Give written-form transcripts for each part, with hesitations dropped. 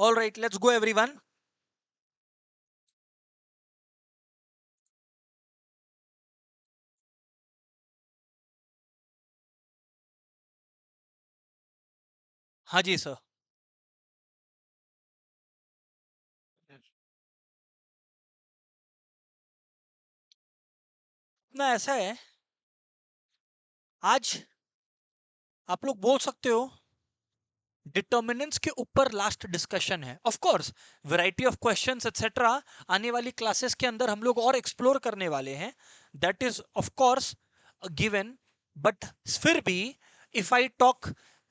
All right, let's go everyone. हाँ जी sir. ना ऐसा है, आज आप लोग बोल सकते हो डिटर्मिनेंट्स के ऊपर लास्ट डिस्कशन है. Of course variety of questions etcetera आने वाली क्लासेस के अंदर हम लोग और एक्सप्लोर करने वाले हैं. That is of course given. But फिर भी if I talk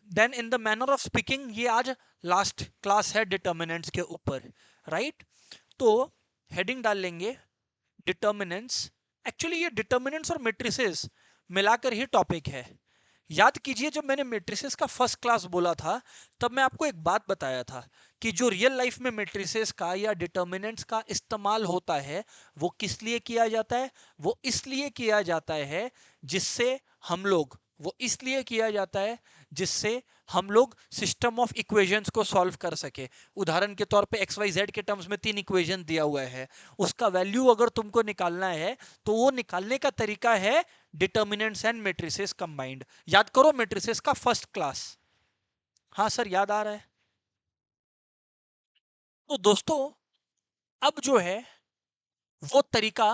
then in the manner of speaking, ये आज लास्ट क्लास है डिटर्मिनेंट्स के ऊपर, राइट? तो हेडिंग डाल लेंगे डिटर्मिनेंट्स. एक्चुअली ये डिटर्मिनेंट्स और मेट्रिसेस मिलाकर ही टॉपिक है. याद कीजिए, जब मैंने मेट्रिसेस का फर्स्ट क्लास बोला था तब मैं आपको एक बात बताया था कि जो रियल लाइफ में मेट्रिसेस का या डिटर्मिनेंट्स का इस्तेमाल होता है वो किस लिए किया जाता है. वो इसलिए किया जाता है जिससे हम लोग वो इसलिए किया जाता है जिससे हम लोग सिस्टम ऑफ इक्वेशंस को सॉल्व कर सके. उदाहरण के तौर पे एक्स वाई जेड के टर्म्स में 3 इक्वेशन दिया हुआ है, उसका वैल्यू अगर तुमको निकालना है तो वो निकालने का तरीका है डिटर्मिनेंट्स एंड मेट्रिसेस कंबाइंड. याद करो मेट्रिसेस का फर्स्ट क्लास. हाँ सर, याद आ रहा है. तो दोस्तों, अब जो है वो तरीका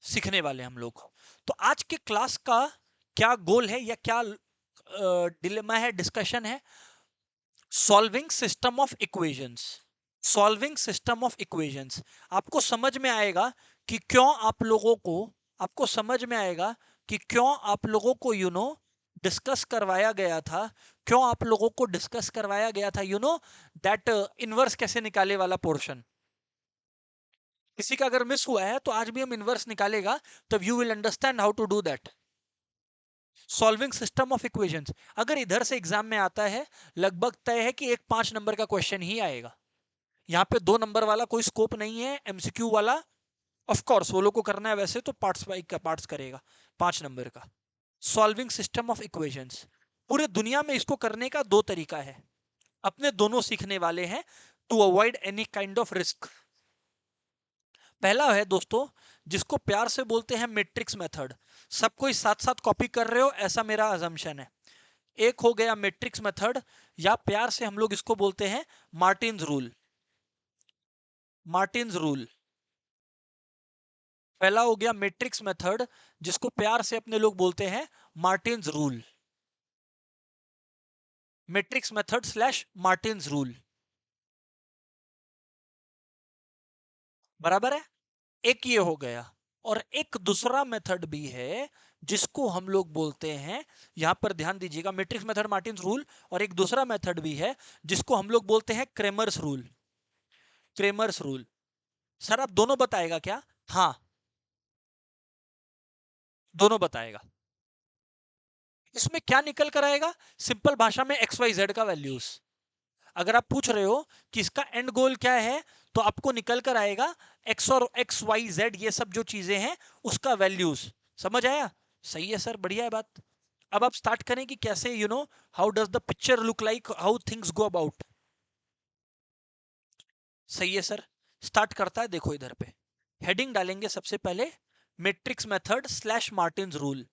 सीखने वाले हम लोग. तो आज के क्लास का क्या गोल है या क्या डिलेमा है, डिस्कशन है? Solving system of equations. Solving system of equations. आपको समझ में आएगा कि क्यों आप लोगों को आपको समझ में आएगा कि क्यों आप लोगों को डिस्कस करवाया गया था. क्यों आप लोगों को डिस्कस करवाया गया था दैट इनवर्स कैसे निकाले वाला पोर्शन. किसी का अगर मिस हुआ है तो आज भी हम इनवर्स निकालेगा, तब you will understand how to do that. Solving system of equations अगर इधर से एग्जाम में आता है, लगभग तय है कि एक 5 नंबर का क्वेश्चन ही आएगा. यहाँ पे 2 नंबर वाला कोई स्कोप नहीं है, एमसीक्यू वाला. ऑफ कोर्स वो लोग को करना है वैसे तो पार्ट्स बाई का पार्ट्स करेगा 5 नंबर का. सॉल्विंग सिस्टम ऑफ इक्वेशंस, पूरे दुनिया में इसको करने का 2 तरीका है. अपने दोनों सीखने वाले हैं to avoid any kind of risk. पहला है दोस्तों, जिसको प्यार से बोलते हैं मैट्रिक्स मेथड. सब कोई साथ साथ कॉपी कर रहे हो ऐसा मेरा अजम्पशन है. एक हो गया मैट्रिक्स मेथड, या प्यार से हम लोग इसको बोलते हैं मार्टिन्स रूल. मार्टिन्स रूल पहला हो गया मैट्रिक्स मेथड, जिसको प्यार से अपने लोग बोलते हैं Martins rule. Matrix method slash Martins rule, बराबर है. एक ये हो गया. और एक दूसरा मेथड भी है जिसको हम लोग बोलते हैं, यहां पर ध्यान दीजिएगा, मैट्रिक्स मेथड मार्टिन्स रूल. और एक दूसरा मेथड भी है जिसको हम लोग बोलते हैं Cramer's rule. Cramer's rule. Sir आप दोनों बताएगा क्या? हाँ, दोनों बताएगा. इसमें क्या निकल कर आएगा? सिंपल भाषा में एक्स वाई जेड का वैल्यूज. अगर आप पूछ रहे हो कि इसका एंड गोल क्या है, तो आपको निकल कर आएगा एक्स और एक्स वाई जेड, ये सब जो चीजें हैं उसका वैल्यूज. समझ आया? सही है सर, बढ़िया है बात. अब आप स्टार्ट करें कि कैसे how does the picture look like, how things go about. सही है सर, स्टार्ट करता है. देखो इधर पे हेडिंग डालेंगे सबसे पहले, matrix method slash Martins rule.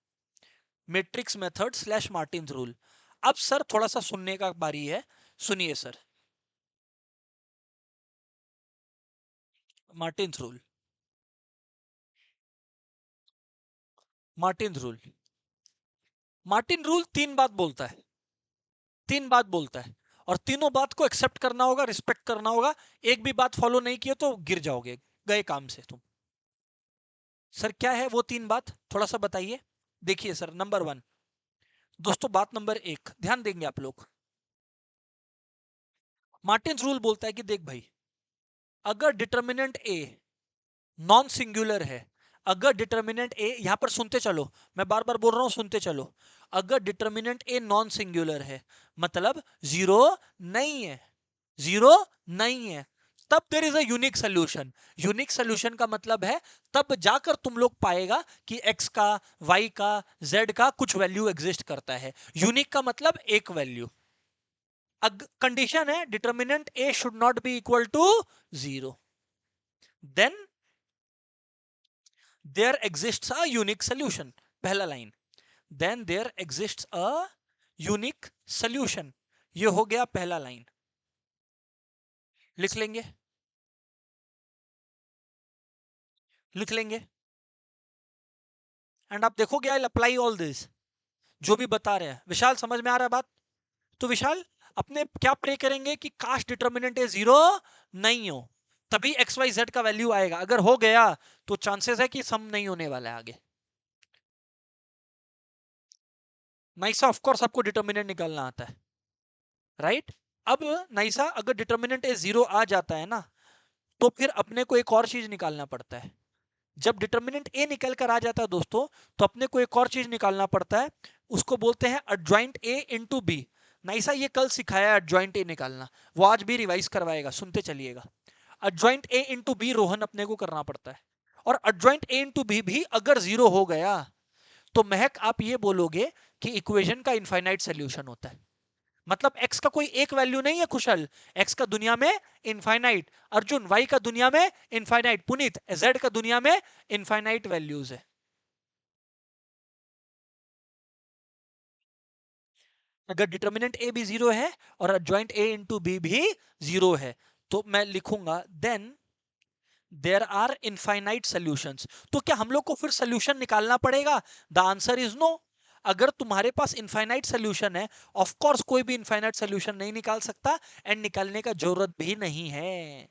Matrix method slash Martins rule. अब सर थोड़ा सा सुनने का बारी है, सुनिए sir. Martins rule. Martins rule. Martin rule 3 बात बोलता है. 3 बात बोलता है, और तीनों बात को एक्सेप्ट करना होगा, रिस्पेक्ट करना होगा. एक भी बात फॉलो नहीं किए तो गिर जाओगे, गए काम से तुम. सर क्या है वो 3 बात, थोड़ा सा बताइए. देखिए सर, नंबर 1, दोस्तों बात नंबर 1 ध्यान देंगे आप लोग. मार्टिन रूल बोलता है कि देख भाई, अगर डिटर्मिनेंट ए नॉन सिंगुलर है, अगर डिटर्मिनेंट ए, यहां पर सुनते चलो, मैं बार बार बोल रहा हूं सुनते चलो. अगर डिटर्मिनेंट ए नॉन सिंगुलर है, मतलब जीरो नहीं है, जीरो नहीं है, तब there is a unique solution. Unique solution का मतलब है तब जाकर तुम लोग पाएगा कि x का, y का, z का कुछ वैल्यू एग्जिस्ट करता है. यूनिक का मतलब एक वैल्यू. कंडीशन है determinant A should not be equal to 0, then there exists a unique solution, पहला line, then there exists a unique solution, ये हो गया पहला लाइन, लिख लेंगे, लिख लेंगे, एंड आप देखोगे आई अप्लाई ऑल दिस जो भी बता रहे हैं। विशाल समझ में आ रहा है बात? तो विशाल अपने क्या प्रे करेंगे कि काश डिटर्मिनेंट ए 0 नहीं हो, तभी एक्स वाई जेड का वैल्यू आएगा। अगर हो गया तो चांसेस है कि सम नहीं होने वाला है आगे। नाइसा ऑफ कोर्स आपको डिटर्मिनेंट निकालना आता है, राइट? अब नाइसा अगर डिटर्मिनेंट ए 0 आ जाता है ना, तो फिर अपने को एक और चीज निकालना पड़ता है। जब डिटर्मिनेंट ए निकल कर आ जाता है दोस्तों, तो अपने को एक और चीज निकालना पड़ता है, उसको बोलते हैं adjoint A into B. Naisa ये कल सिखाया है एडजॉइंट ए निकालना, वो आज भी रिवाइज करवाएगा, सुनते चलिएगा। Adjoint A into B Rohan अपने को करना पड़ता है, और एडजॉइंट ए इनटू बी भी अगर 0 हो गया तो महक आप ये बोलोगे कि इक्वेशन का इनफाइनाइट सोल्यूशन होता है। मतलब x का कोई एक वैल्यू नहीं है कुशल, x का दुनिया में इनफाइनाइट, अर्जुन y का दुनिया में इनफाइनाइट, पुनीत z का दुनिया में इनफाइनाइट वैल्यूज है। अगर डिटर्मिनेंट a भी 0 है और एडजॉइंट a इंटू बी भी 0 है, तो मैं लिखूंगा then there are infinite solutions. तो क्या हम लोग को फिर सॉल्यूशन निकालना पड़ेगा? The answer is no. अगर तुम्हारे पास इनफाइनाइट सॉल्यूशन है, ऑफ कोर्स कोई भी इनफाइनाइट सॉल्यूशन नहीं निकाल सकता, एंड निकालने का जरूरत भी नहीं है।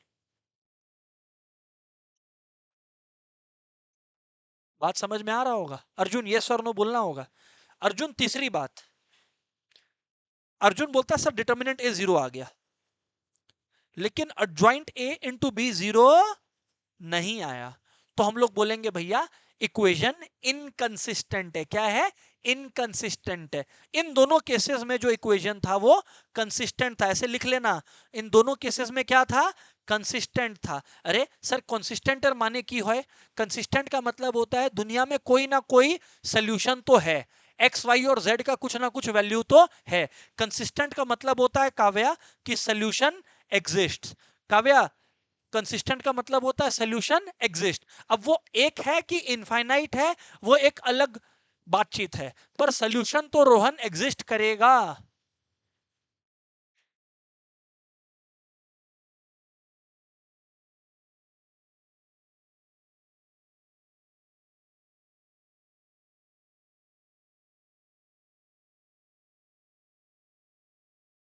बात समझ में आ रहा होगा? अर्जुन यस और नो बोलना होगा। अर्जुन तीसरी बात, अर्जुन बोलता है सर डिटर्मिनेंट ए 0 आ गया, लेकिन एडजॉइंट ए इंटू बी 0 नहीं आया, तो हम लोग बोलेंगे भैया इक्वेशन इनकंसिस्टेंट है। क्या है? इनकंसिस्टेंट है। इन दोनों केसेस में जो इक्वेशन था वो कंसिस्टेंट था, ऐसे लिख लेना। इन दोनों केसेस में क्या था? कंसिस्टेंट था। अरे सर कंसिस्टेंट माने की है? कंसिस्टेंट का मतलब होता है दुनिया में कोई ना कोई सोल्यूशन तो है, एक्स वाई और जेड का कुछ ना कुछ वैल्यू तो है। कंसिस्टेंट का मतलब होता है काव्या कि सोल्यूशन एग्जिस्ट। काव्या कंसिस्टेंट का मतलब होता है सोल्यूशन एग्जिस्ट। अब वो एक है कि इनफाइनाइट है, वो एक अलग बातचीत है, पर सोल्यूशन तो रोहन एग्जिस्ट करेगा।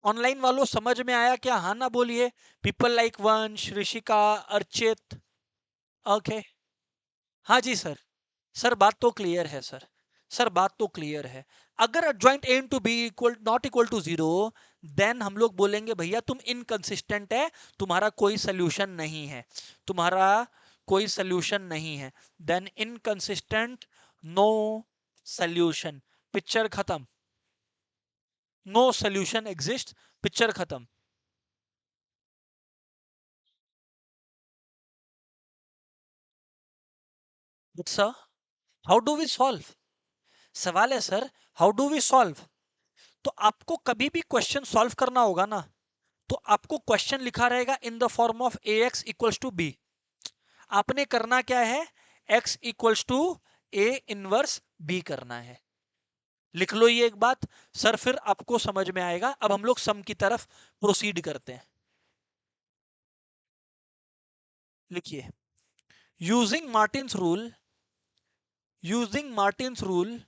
ऑनलाइन वालों समझ में आया क्या? हाँ ना बोलिए। पीपल लाइक वंश, ऋषिका, अर्चित। ओके, हाँ जी सर। सर बात तो क्लियर है सर, सर बात तो क्लियर है। अगर adjoint A to B equal not equal to 0, then हम लोग बोलेंगे भैया तुम इनकंसिस्टेंट है, तुम्हारा कोई सोल्यूशन नहीं है, तुम्हारा कोई सोल्यूशन नहीं है। Then inconsistent, no solution, picture खत्म। नो सोल्यूशन एग्जिस्ट, पिक्चर खत्म। Sir how do we solve? सवाल है सर, हाउ डू वी सॉल्व? तो आपको कभी भी क्वेश्चन सॉल्व करना होगा ना, तो आपको क्वेश्चन लिखा रहेगा in the form of A X equals to B. आपने करना क्या है? X equals to A inverse B करना है। लिख लो ये एक बात सर, फिर आपको समझ में आएगा। अब हम लोग सम की तरफ प्रोसीड करते हैं। लिखिए, using Martin's rule, using Martin's rule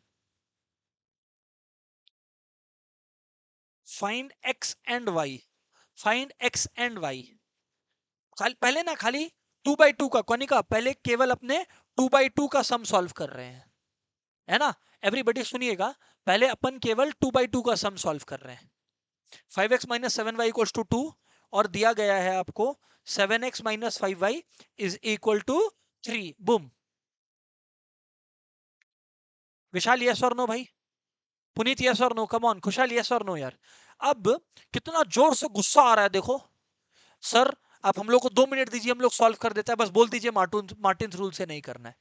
find X and Y, find X and Y. पहले ना खाली 2 by 2 का कौनिका, पहले केवल अपने 2 by 2 का सम सॉल्व कर रहे हैं, है ना? एवरीबडी सुनिएगा, पहले अपन केवल 2 by 2 का सम सॉल्व कर रहे हैं। 5x minus 7y equals to 2, और दिया गया है आपको 7x minus 5y is equal to 3। Bum. Vishal yes और नो भाई? पुनीत यस और नो? कम ऑन खुशहाल यस और नो यार? अब कितना जोर से गुस्सा आ रहा है देखो। सर आप हम लोग को 2 मिनट दीजिए, हम लोग सॉल्व कर देता है, बस बोल दीजिए मार्टिन मार्टिन रूल से नहीं करना है।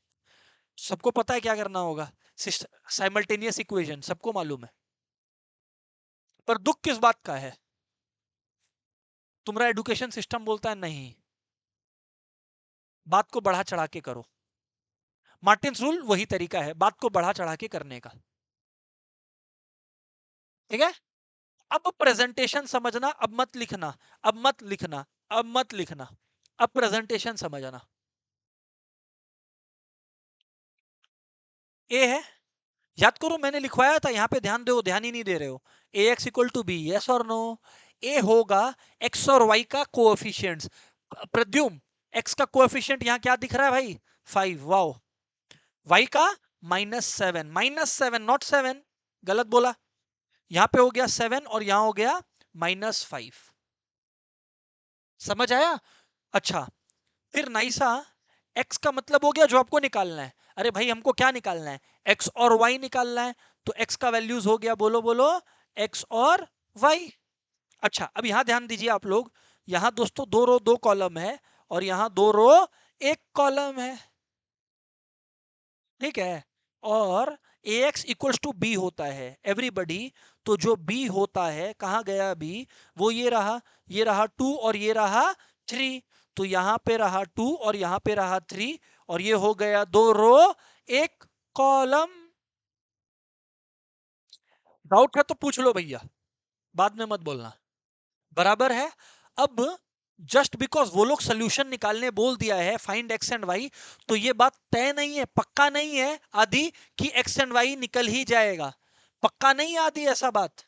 सबको पता है क्या करना होगा, साइमल्टेनियस इक्वेशन सबको मालूम है, पर दुख किस बात का है? तुम्हारा एजुकेशन सिस्टम बोलता है नहीं, बात को बढ़ा चढ़ा के करो। मार्टिन्स रूल वही तरीका है बात को बढ़ा चढ़ा के करने का। ठीक है, अब प्रेजेंटेशन समझना, अब मत लिखना, अब मत लिखना, अब मत लिखना, अब प्रेजेंटेशन समझना। ए है, याद करो मैंने लिखवाया था, यहां पे ध्यान दो, ध्यान ही नहीं दे रहे हो। A X equal to B, yes और नो? ए होगा एक्स और वाई का कोएफिशिएंट्स। प्रद्युम, एक्स का कोएफिशिएंट यहां क्या दिख रहा है भाई? 5, वाओ। वाई का -7, -7 नॉट 7, गलत बोला। यहां पे हो गया 7 और यहां हो गया -5। समझ आया? अच्छा, फिर नाइसा, x का मतलब हो गया जो आपको निकालना है। अरे भाई हमको क्या निकालना है? x और y निकालना है। तो x का वैल्यूज हो गया, बोलो बोलो, x और y। अच्छा, अब यहां ध्यान दीजिए आप लोग, यहां दोस्तों 2 रो 2 कॉलम है और यहां 2 रो 1 कॉलम है। ठीक है, और ax इक्वल्स टू b होता है एवरीबडी। तो जो b होता है कहां गया b? वो ये रहा 2 और ये रहा 3। तो यहां पे रहा 2 और यहां पे रहा 3 और ये हो गया 2 रो 1 कॉलम। डाउट है तो पूछ लो भैया, बाद में मत बोलना। बराबर है। अब जस्ट बिकॉज वो लोग सोल्यूशन निकालने बोल दिया है, फाइंड एक्स एंड वाई, तो ये बात तय नहीं है, पक्का नहीं है आदि कि एक्स एंड वाई निकल ही जाएगा। पक्का नहीं आदि ऐसा बात।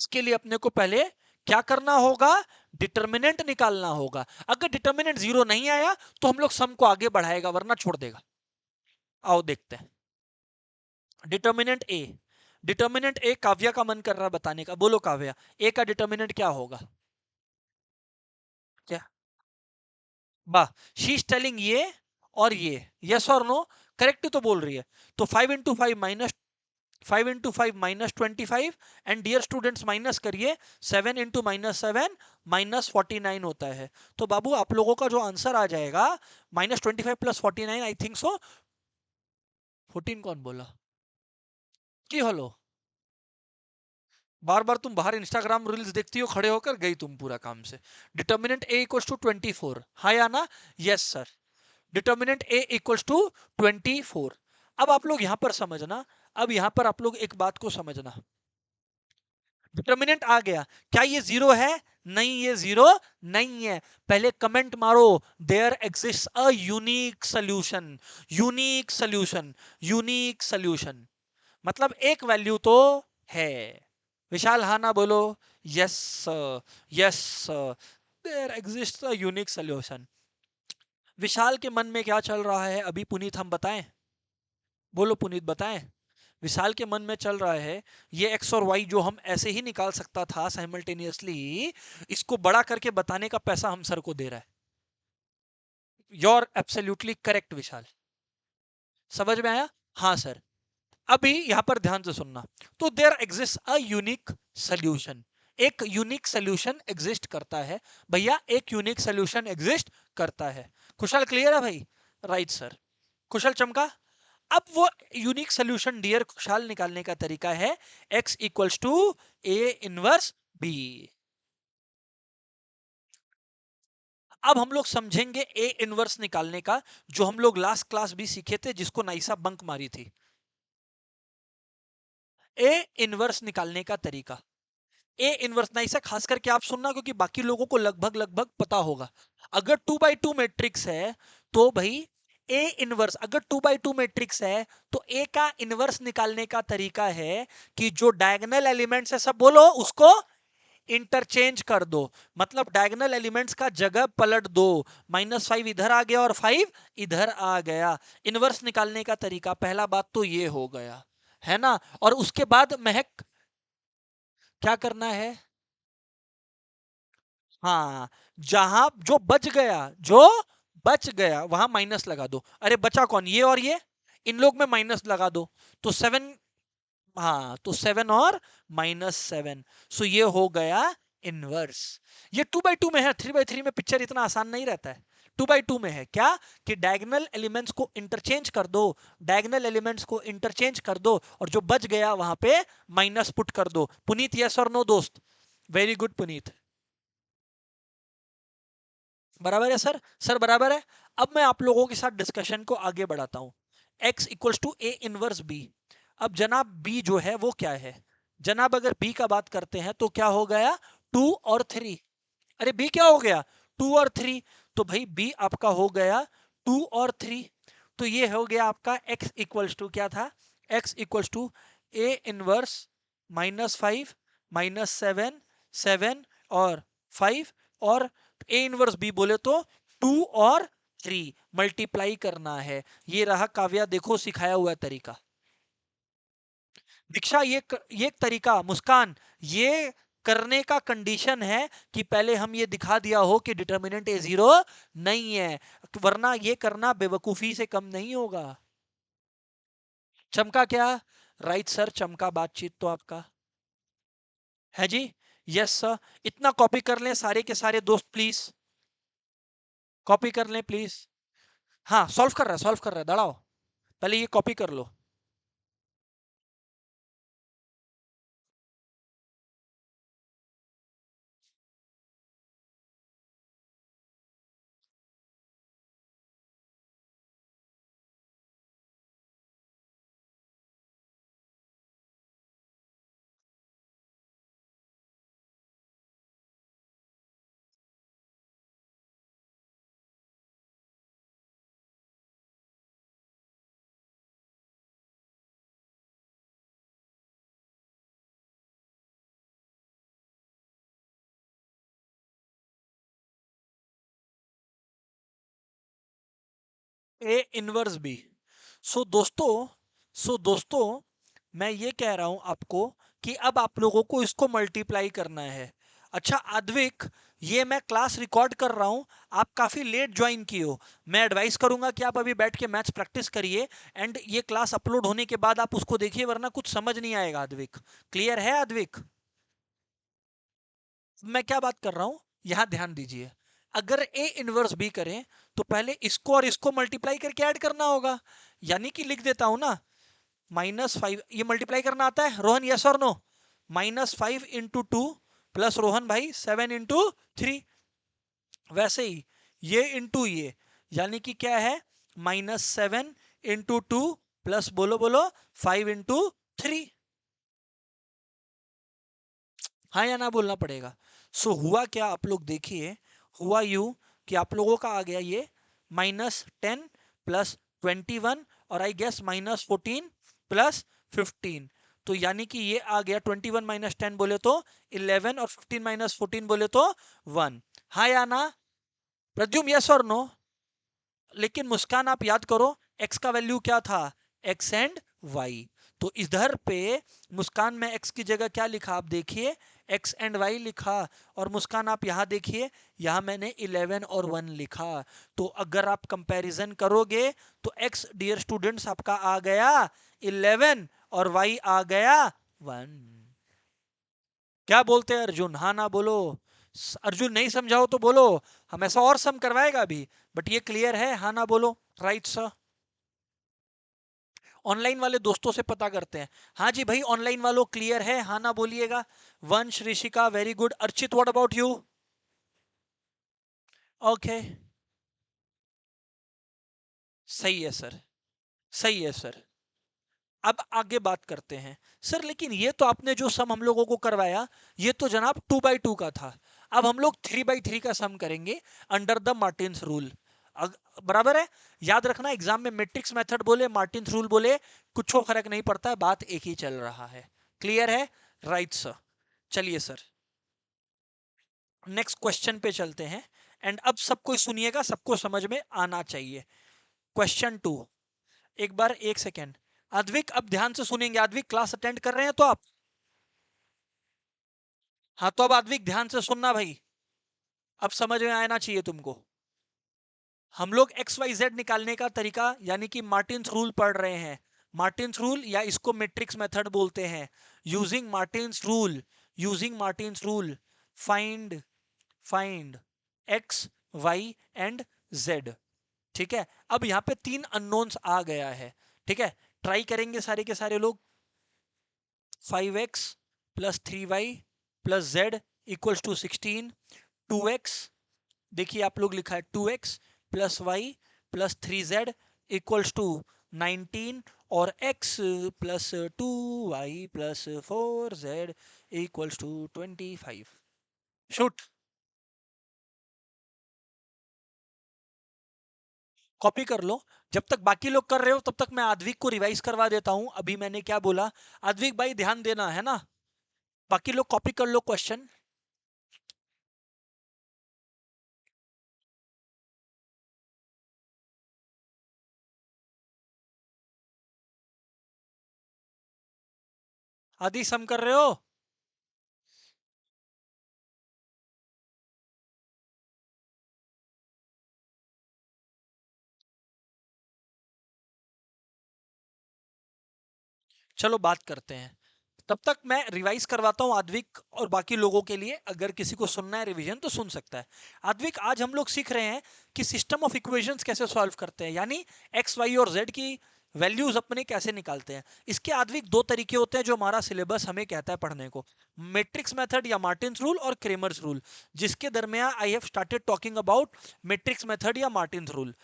इसके लिए अपने को पहले क्या करना होगा? डिटर्मिनेंट निकालना होगा। अगर डिटर्मिनेंट 0 नहीं आया तो हम लोग सम को आगे बढ़ाएगा, वरना छोड़ देगा। आओ देखते हैं। डिटर्मिनेंट ए, डिटर्मिनेंट ए काव्या का मन कर रहा है बताने का, बोलो काव्या, ए का डिटर्मिनेंट क्या होगा? क्या? वाह, शी इज टेलिंग ये और ये, यस और नो? करेक्ट तो बोल रही है। तो 5 into 5 and dear students minus करिए, 7 इंटू -7 -49 होता है। तो बाबू आप लोगों का जो आंसर आ जाएगा -25 + 49, आई थिंक सो 14। कौन बोला की हलो? बार बार तुम बाहर इंस्टाग्राम रील्स देखती हो, खड़े होकर गई तुम पूरा काम से। डिटर्मिनेंट ए इक्वल्स टू 24, हाँ या ना? Yes sir. Determinant A equals to 24। अब आप लोग यहां पर समझना, अब यहां पर आप लोग एक बात को समझना, डिटर्मिनेंट आ गया, क्या ये 0 है? नहीं, ये 0 नहीं है। पहले कमेंट मारो, there exist a unique solution. Unique solution, unique solution मतलब एक वैल्यू तो है। विशाल हाँ ना बोलो? Yes yes, there exist a unique solution. Vishal के मन में क्या चल रहा है अभी पुनीत, हम बताएं? बोलो पुनीत, बताएं। विशाल के मन में चल रहा है ये एक्स और वाई जो हम ऐसे ही निकाल सकता था साइमल्टेनियसली, इसको बड़ा करके बताने का पैसा हम सर को दे रहा है। योर एब्सोल्युटली करेक्ट विशाल। समझ में आया? हाँ सर। अभी यहां पर ध्यान से सुनना, तो there exist a unique solution, एक यूनिक सोल्यूशन एग्जिस्ट करता है भैया, एक यूनिक सोल्यूशन एग्जिस्ट करता है। कुशल क्लियर है भाई? Right sir. कुशल चमका। अब वो यूनिक सोल्यूशन डियर खुशहाल निकालने का तरीका है x equals to A inverse B. अब हम लोग समझेंगे ए इनवर्स निकालने का, जो हम लोग लास्ट क्लास भी सीखे थे, जिसको नाइसा बंक मारी थी। ए इनवर्स निकालने का तरीका, ए इनवर्स नाइसा खास करके आप सुनना, क्योंकि बाकी लोगों को लगभग लगभग पता होगा। अगर 2x2 मैट्रिक्स है तो भाई ए इनवर्स, अगर 2x2 मैट्रिक्स है तो ए का इनवर्स निकालने का तरीका है कि जो डायगोनल एलिमेंट्स है सब बोलो उसको इंटरचेंज कर दो। मतलब डायगोनल एलिमेंट्स का जगह पलट दो, -5 इधर आ गया और 5 इधर आ गया। इनवर्स निकालने का तरीका, पहला बात तो ये हो गया, है ना? और उसके बाद महक क्या करना है? हाँ, जहां जो बच गया, जो बच गया वहां माइनस लगा दो। अरे बचा कौन? ये और ये, इन लोग में माइनस लगा दो। तो 7, हाँ तो 7 और -7, सो ये हो गया इनवर्स। ये 2x2 में है, 3x3 में पिक्चर इतना आसान नहीं रहता है। 2 by 2 में है क्या कि डायगोनल एलिमेंट्स को इंटरचेंज कर दो, डायगोनल एलिमेंट्स को इंटरचेंज कर दो और जो बच गया वहां पे माइनस पुट कर दो। पुनीत यस और नो दोस्त? वेरी गुड पुनीत, बराबर है सर, सर बराबर है। अब मैं आप लोगों के साथ डिस्कशन को आगे बढ़ाता हूं। x equals to A inverse B. अब जनाब b जो है वो क्या है जनाब? अगर b का बात करते हैं तो क्या हो गया 2 और 3। अरे b क्या हो गया 2 और 3। तो भाई b आपका हो गया 2 और 3। तो ये हो गया आपका x इक्वल्स टू क्या था? x equals to A inverse -5 -7 7 और 5 और ए इनवर्स बी बोले तो 2 और 3 मल्टीप्लाई करना है। ये रहा काव्या, देखो सिखाया हुआ तरीका। दीक्षा ये एक तरीका, मुस्कान ये करने का कंडीशन है कि पहले हम ये दिखा दिया हो कि डिटर्मिनेंट ए जीरो नहीं है, वरना ये करना बेवकूफी से कम नहीं होगा। चमका क्या? राइट सर, चमका बातचीत तो आपका है जी। यस सर, इतना कॉपी कर लें सारे के सारे दोस्त प्लीज, कॉपी कर लें प्लीज। हाँ सॉल्व कर रहा है, सॉल्व कर रहा है, दड़ाओ पहले ये कॉपी कर लो। ए इनवर्स बी। सो दोस्तों मैं ये कह रहा हूं आपको कि अब आप लोगों को इसको मल्टीप्लाई करना है। अच्छा आद्विक, ये मैं क्लास रिकॉर्ड कर रहा हूं, आप काफी लेट ज्वाइन किए हो। मैं एडवाइस करूंगा कि आप अभी बैठ के मैथ्स प्रैक्टिस करिए एंड ये क्लास अपलोड होने के बाद आप उसको देखिए, वरना कुछ समझ नहीं आएगा आद्विक। क्लियर है आद्विक? मैं क्या बात कर रहा हूं यहां ध्यान दीजिए। अगर ए इनवर्स बी करें तो पहले इसको और इसको मल्टीप्लाई करके ऐड करना होगा। यानी कि लिख देता हूं ना, -5, ये मल्टीप्लाई करना आता है रोहन, यस और नो? -5 × 2 प्लस रोहन भाई 7 × 3। वैसे ही ये इंटू ये, यानी कि क्या है -7 × 2 प्लस बोलो बोलो 5 × 3। हाँ या ना बोलना पड़ेगा। सो हुआ क्या आप लोग देखिए, हुआ यूं कि आप लोगों का आ गया ये -10 प्लस 21 और आई गेस -14 प्लस 15। तो यानी कि ये आ गया 21 - 10 बोले तो 11 और 15 - 14 बोले तो 1। हाँ या ना? प्रद्युम यस और नो? लेकिन मुस्कान आप याद करो x का वैल्यू क्या था? x and y। तो इधर पे मुस्कान में x की जगह क्या लिखा आप देखिए, x एंड y लिखा। और मुस्कान आप यहां देखिए, यहां मैंने 11 और 1 लिखा। तो अगर आप कंपैरिजन करोगे तो x डियर स्टूडेंट्स आपका आ गया 11 और y आ गया 1। क्या बोलते हैं अर्जुन? हाँ ना बोलो। अर्जुन नहीं समझाओ तो बोलो, हम ऐसा और सम करवाएगा अभी। बट ये क्लियर है? हाँ ना बोलो। Right sir. ऑनलाइन वाले दोस्तों से पता करते हैं। हाँ जी भाई, ऑनलाइन वालों क्लियर है? हाँ ना बोलिएगा। वंश Rishika very good. Archit what about you? Okay सही है सर, सही है सर। अब आगे बात करते हैं सर, लेकिन ये तो आपने जो सम हम लोगों को करवाया ये तो जनाब 2 by 2 का था। अब हम लोग 3 by 3 का सम करेंगे अंडर द मार्टिन्स रूल। बराबर है? याद रखना एग्जाम में मैट्रिक्स मेथड बोले मार्टिन्स रूल बोले कुछ फर्क नहीं पड़ता, बात एक ही चल रहा है। क्लियर है? Right sir. चलिए सर नेक्स्ट क्वेश्चन पे चलते हैं। एंड अब सबको सुनिएगा, सबको समझ में आना चाहिए। क्वेश्चन 2। एक बार एक सेकेंड, अद्विक अब ध्यान से सुनेंगे। अद्विक क्लास अटेंड कर रहे हैं तो आप? हाँ तो अब अद्विक ध्यान से सुनना भाई, अब समझ में आना चाहिए तुमको। हम लोग एक्स वाई जेड निकालने का तरीका यानी कि मार्टिन्स रूल पढ़ रहे हैं। मार्टिन्स रूल या इसको मैट्रिक्स मेथड बोलते हैं। Using Martin's rule, using Martin's rule find find X Y and z। ठीक है, अब यहाँ पे 3 अननोन्स आ गया है। ठीक है, ट्राई करेंगे सारे के सारे लोग। 5x plus 3y plus z equals to 16। 2x, देखिए आप लोग लिखा है 2x plus Y plus 3z equals to 19, और x plus 2y plus 4z equals to 25। Shoot. Copy कर लो। जब तक बाकी लोग कर रहे हो तब तक मैं आद्विक को रिवाइज करवा देता हूं, अभी मैंने क्या बोला। आद्विक भाई ध्यान देना है ना, बाकी लोग कॉपी कर लो क्वेश्चन। आदि सम कर रहे हो? चलो बात करते हैं। तब तक मैं रिवाइज करवाता हूं आद्विक और बाकी लोगों के लिए, अगर किसी को सुनना है रिवीजन तो सुन सकता है। आद्विक, आज हम लोग सीख रहे हैं कि सिस्टम ऑफ इक्वेशंस कैसे सॉल्व करते हैं, यानी एक्स वाई और जेड की वैल्यूज अपने कैसे निकालते हैं। इसके आद्विक दो तरीके होते हैं जो हमारा सिलेबस हमें कहता है पढ़ने को, मैट्रिक्स मेथड या मार्टिन्स रूल और क्रेमर्स रूल, जिसके दरमियान I have started talking about matrix method या मार्टिन्स रूल।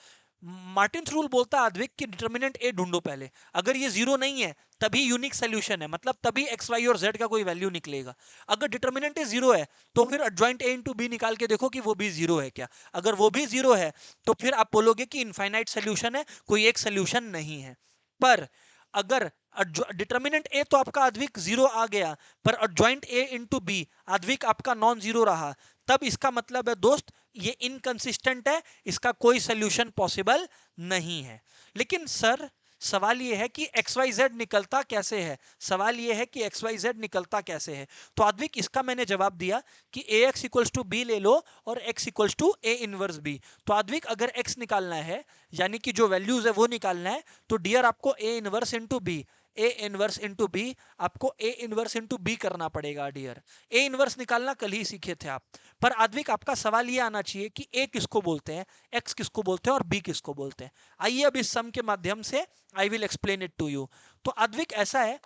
मार्टिन्स रूल बोलता है आद्विक कि डिटर्मिनेंट ए ढूंढो पहले, अगर ये जीरो नहीं है तभी यूनिक सोल्यूशन है, मतलब तभी एक्स वाई और जेड का कोई वैल्यू निकलेगा। अगर डिटर्मिनेंट ए जीरो है तो फिर एडजॉइंट ए इंटू बी निकाल के देखो कि वो भी जीरो है क्या। अगर वो भी जीरो है तो फिर आप बोलोगे कि इनफाइनाइट सोल्यूशन है, कोई एक सोल्यूशन नहीं है। पर अगर डिटर्मिनेंट ए तो आपका आद्विक जीरो आ गया, पर adjoint A into B Aadvik आपका नॉन जीरो रहा, तब इसका मतलब है दोस्त ये इनकंसिस्टेंट है, इसका कोई सोल्यूशन पॉसिबल नहीं है। लेकिन सर सवाल ये है कि एक्स वाई जेड निकलता कैसे है, सवाल ये है कि एक्स वाई जेड निकलता कैसे है। तो आद्विक इसका मैंने जवाब दिया कि A X equals to B ले लो और X equals to A inverse B. तो आद्विक अगर एक्स निकालना है, यानी कि जो वैल्यूज है वो निकालना है, तो डियर आपको A inverse into B, A inverse into B, आपको ए इनवर्स इंटू बी करना पड़ेगा डियर। ए इनवर्स निकालना कल ही सीखे थे आप। पर आद्विक आपका सवाल ये आना चाहिए कि ए किसको बोलते हैं, एक्स किसको बोलते हैं और बी किसको बोलते हैं। आइए अब इस सम के माध्यम से I will explain it to you. तो आद्विक ऐसा है,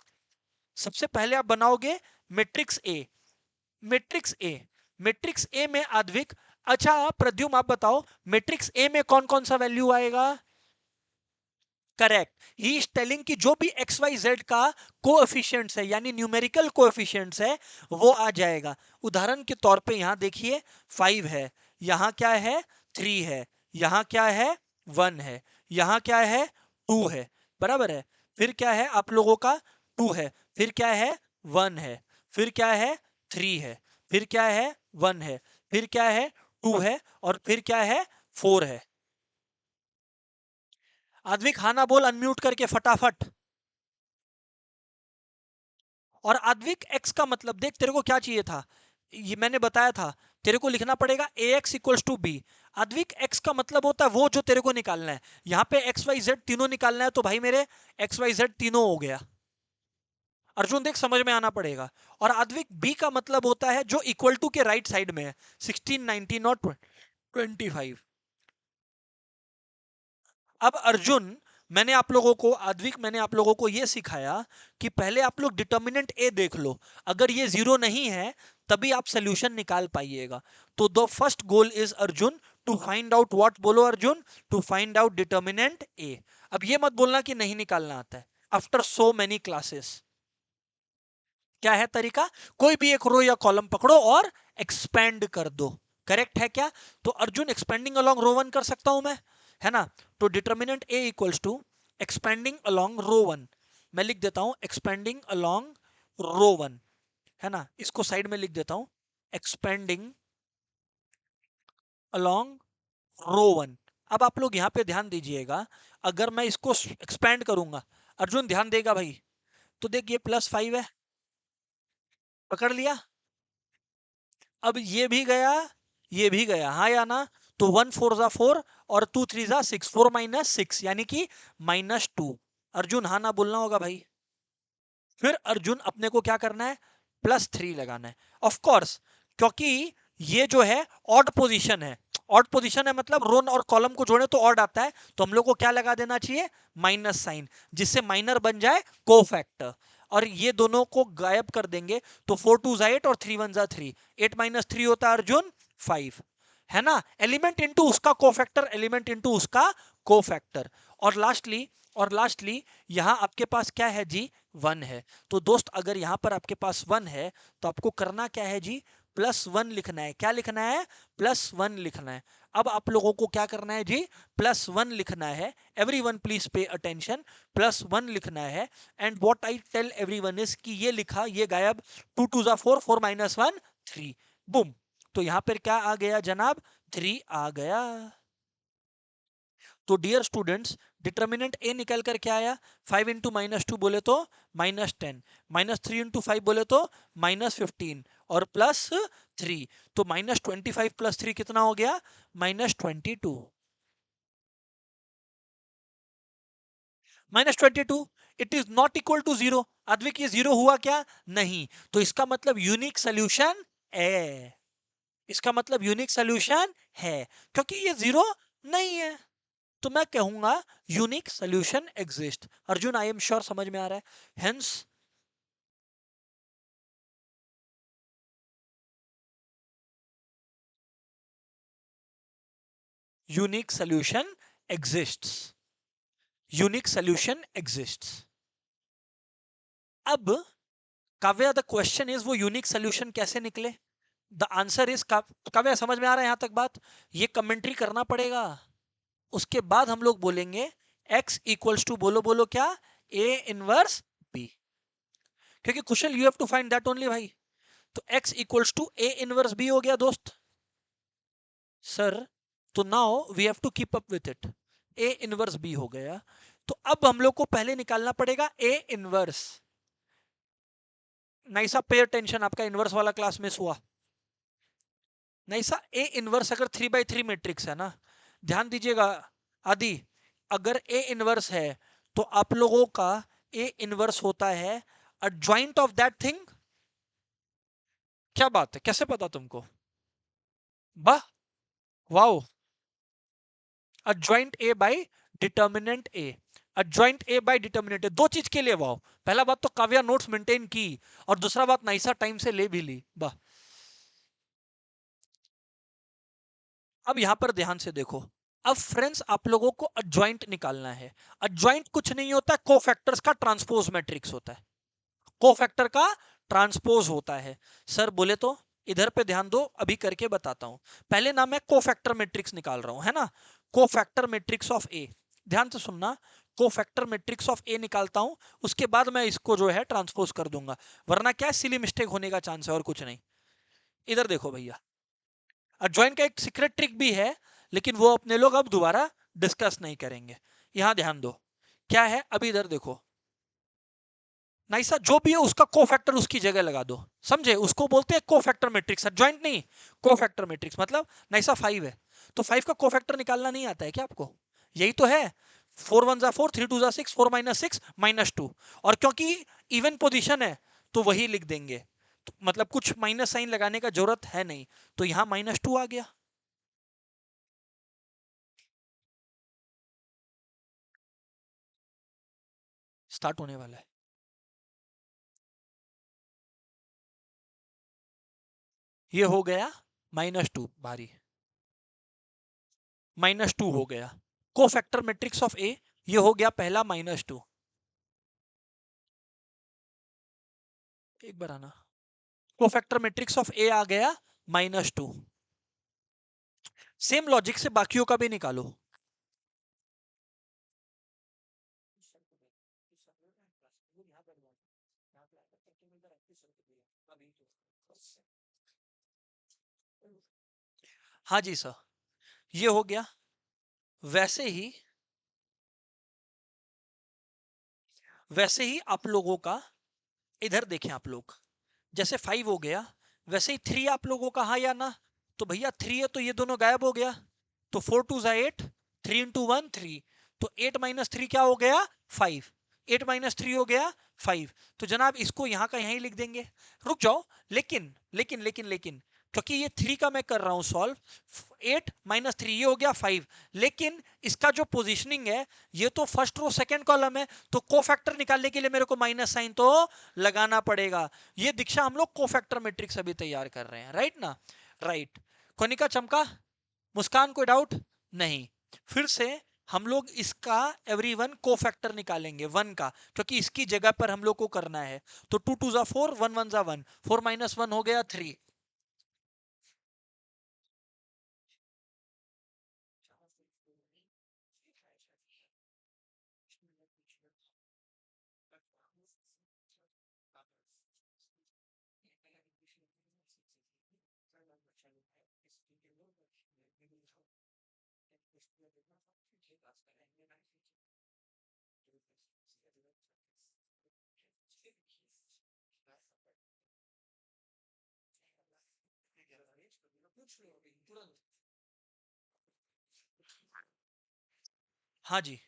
सबसे पहले आप बनाओगे matrix A. Matrix A, matrix A में आद्विक, अच्छा प्रद्युम आप बताओ मैट्रिक्स ए में कौन कौन सा वैल्यू आएगा? करेक्ट, ही इज टेलिंग कि जो भी एक्स वाई जेड का कोएफिशिएंट्स है यानी न्यूमेरिकल कोएफिशिएंट्स है वो आ जाएगा। उदाहरण के तौर पे यहां देखिए 5 है, यहां क्या है 3 है, यहां क्या है 1 है, यहां क्या है 2 है, बराबर है। फिर क्या है आप लोगों का 2 है, फिर क्या है 1 है, फिर क्या है 3 है, फिर क्या है 1 है, फिर क्या है 2 है, और फिर क्या है 4 है। आदमी खाना बोल अनम्यूट करके फटाफट। और आद्विक एक्स का मतलब देख, तेरे को क्या चाहिए था, ये मैंने बताया था, तेरे को लिखना पड़ेगा A X equals to B. Aadvik X का मतलब होता है वो जो तेरे को निकालना है। यहाँ पे एक्स वाई जेड तीनों निकालना है, तो भाई मेरे एक्स वाई जेड तीनों हो गया। अर्जुन देख समझ में आना पड़ेगा। और आद्विक बी का मतलब होता है जो इक्वल टू के राइट साइड में है, 16, 19 और 25। अब अर्जुन, मैंने आप लोगों को, आद्विक मैंने आप लोगों को यह सिखाया कि पहले आप लोग डिटर्मिनेंट ए देख लो, अगर ये जीरो नहीं है तभी आप सोल्यूशन निकाल पाइएगा। तो the first goal is Arjun to find out what, बोलो Arjun, to find out determinant A. अब ये मत बोलना कि नहीं निकालना आता है आफ्टर सो मेनी क्लासेस। क्या है तरीका, कोई भी एक रो या कॉलम पकड़ो और एक्सपेंड कर दो। करेक्ट है क्या? तो Arjun expanding along row one कर सकता हूं मैं, है ना। तो determinant A equals to expanding along row one, मैं लिख देता हूं एक्सपेंडिंग अलोंग रो वन, है ना, इसको साइड में लिख देता हूं, एक्सपेंडिंग अलोंग रो वन। अब आप लोग यहां पे ध्यान दीजिएगा, अगर मैं इसको एक्सपेंड करूंगा, अर्जुन ध्यान देगा भाई, तो देख ये +5 है, पकड़ लिया। अब ये भी गया, ये भी गया, हाँ या ना। तो 1 4 जा 4 और 2 3 जा 6, 4 माइनस 6 यानी कि -2। अर्जुन हाँ ना बोलना होगा भाई। फिर अर्जुन अपने को क्या करना है, +3 लगाना है ऑफ कोर्स, क्योंकि ये जो है ऑड पोजीशन है। ऑड पोजीशन है मतलब रो और कॉलम को जोड़े तो ऑड आता है, तो हम लोग को क्या लगा देना चाहिए, माइनस साइन, जिससे माइनर बन जाए कोफैक्टर, और ये दोनों को गायब कर देंगे तो 4 2 8 और 3 1 3, 8 माइनस 3 होता है अर्जुन 5, है ना, एलिमेंट इनटू उसका कोफैक्टर, एलिमेंट इनटू उसका कोफैक्टर। और लास्टली यहां आपके पास क्या है जी, 1 है। तो दोस्त अगर यहां पर आपके पास 1 है तो आपको करना क्या है जी, +1 लिखना है। क्या लिखना है, +1 लिखना है। अब आप लोगों को क्या करना है जी, +1 लिखना है। एवरीवन प्लीज पे अटेंशन, +1 लिखना है। And what I tell everyone is कि ये लिखा, ये गायब, 2 2 4, 4 - 1 3, बुम। तो यहां पर क्या आ गया जनाब, 3 आ गया। तो डियर स्टूडेंट्स, डिटर्मिनेंट ए निकल कर क्या आया, 5 इंटू -2 बोले तो -10, -3 इंटू 5 बोले तो -15 और +3, तो -25 + 3 कितना हो गया, -22। -22 it is not equal to 0। Advik ये 0 हुआ क्या, नहीं, तो इसका मतलब यूनिक सोल्यूशन है, इसका मतलब यूनिक सोल्यूशन है, क्योंकि ये 0 नहीं है, तो मैं कहूंगा unique solution exist. Arjun I am sure समझ में आ रहा है, hence unique solution exists, unique solution exists. अब काव्या द क्वेश्चन इज वो यूनिक सोल्यूशन कैसे निकले, द आंसर इज, काव्या समझ में आ रहा है यहां तक बात, ये कमेंट्री करना पड़ेगा, उसके बाद हम लोग बोलेंगे x इक्वल्स टू, बोलो बोलो क्या, a इनवर्स b, क्योंकि question you have to find that only भाई। तो x इक्वल्स टू a इनवर्स b हो गया दोस्त सर, तो now we have to keep up with it, a inverse b हो गया। तो अब हम लोग को पहले निकालना पड़ेगा a इनवर्स। नहीं सा पे अटेंशन, आपका इनवर्स वाला क्लास मिस हुआ, नहीं सा a इनवर्स अगर 3/3 मैट्रिक्स है ना, ध्यान दीजिएगा आदि, अगर a इनवर्स है तो आप लोगों का a इनवर्स होता है अडजॉइंट ऑफ दैट थिंग। क्या बात है, कैसे पता तुमको, वाह, wow, adjoint a by determinant a, adjoint a by determinant a, दो चीज के लिए वाओ। पहला बात तो काव्या नोट्स मेंटेन की, और दूसरा बात नाइसा टाइम से ले भी ली, वाह। अब यहां पर ध्यान से देखो, अब फ्रेंड्स आप लोगों को adjoint निकालना है। adjoint कुछ नहीं होता, कोफैक्टर्स का ट्रांसपोज मैट्रिक्स होता है, कोफैक्टर का ट्रांसपोज होता है। सर बोले तो इधर पे ध्यान दो, अभी करके बताता हूं। पहले ना मैं कोफैक्टर मैट्रिक्स निकाल रहा हूं, है ना, कोफैक्टर मैट्रिक्स ऑफ ए, ध्यान से सुनना, कोफैक्टर मैट्रिक्स ऑफ ए निकालता हूं, उसके बाद मैं इसको जो है ट्रांसपोज कर दूंगा, वरना क्या सिली मिस्टेक होने का चांस है और कुछ नहीं। इधर देखो भैया, adjoint का एक सीक्रेट ट्रिक भी है, लेकिन वो अपने लोग अब दोबारा डिस्कस नहीं करेंगे। यहां ध्यान दो, क्या है, अभी इधर देखो, नाइसा जो भी है उसका कोफैक्टर उसकी जगह लगा दो, समझे, उसको बोलते हैं कोफैक्टर मैट्रिक्स, जॉइंट नहीं, कोफैक्टर मैट्रिक्स मतलब नाइसा 5 है, तो 5 का कोफैक्टर निकालना नहीं आता है क्या आपको, यही तो है, 4 1 4, 3 2 6, 4 - 6 -2, और क्योंकि इवन पोजीशन है तो वही लिख देंगे, तो मतलब कुछ माइनस साइन लगाने का जरूरत है नहीं, तो यहां -2 आ गया। स्टार्ट होने वाला है, ये हो गया -2 भारी, -2 हो गया, कोफैक्टर मैट्रिक्स ऑफ ए, ये हो गया पहला -2, एक बार आना, कोफैक्टर मैट्रिक्स ऑफ ए आ गया -2। सेम लॉजिक से बाकियों का भी निकालो। हाँ जी सर, ये हो गया। वैसे ही आप लोगों का, इधर देखें आप लोग, जैसे 5 हो गया, वैसे ही 3 आप लोगों का, हाँ या ना, तो भैया 3 है तो ये दोनों गायब हो गया, तो 4 2 8, 3 इंटू 1 3, तो 8 - 3 क्या हो गया, 5, 8 - 3 हो गया 5, तो जनाब इसको यहां का यहीं लिख देंगे। रुक जाओ, लेकिन लेकिन लेकिन लेकिन क्योंकि ये 3 का मैं कर रहा हूं सॉल्व, 8 माइनस 3 ये हो गया 5, लेकिन इसका जो पोजीशनिंग है ये तो फर्स्ट रो सेकंड कॉलम है, तो कोफैक्टर निकालने के लिए मेरे को माइनस साइन तो लगाना पड़ेगा। ये दीक्षा हम लोग कोफैक्टर मैट्रिक्स अभी तैयार कर रहे हैं, राइट ना? राइट। कोनिका चमका, मुस्कान, कोई डाउट नहीं? फिर से हम लोग इसका एवरीवन कोफैक्टर निकालेंगे 1 का, क्योंकि इसकी जगह पर हम लोग को करना है। तो 2 2 जा 4, 1 1 जा 1, 4 माइनस 1 हो गया 3। हाँ जी।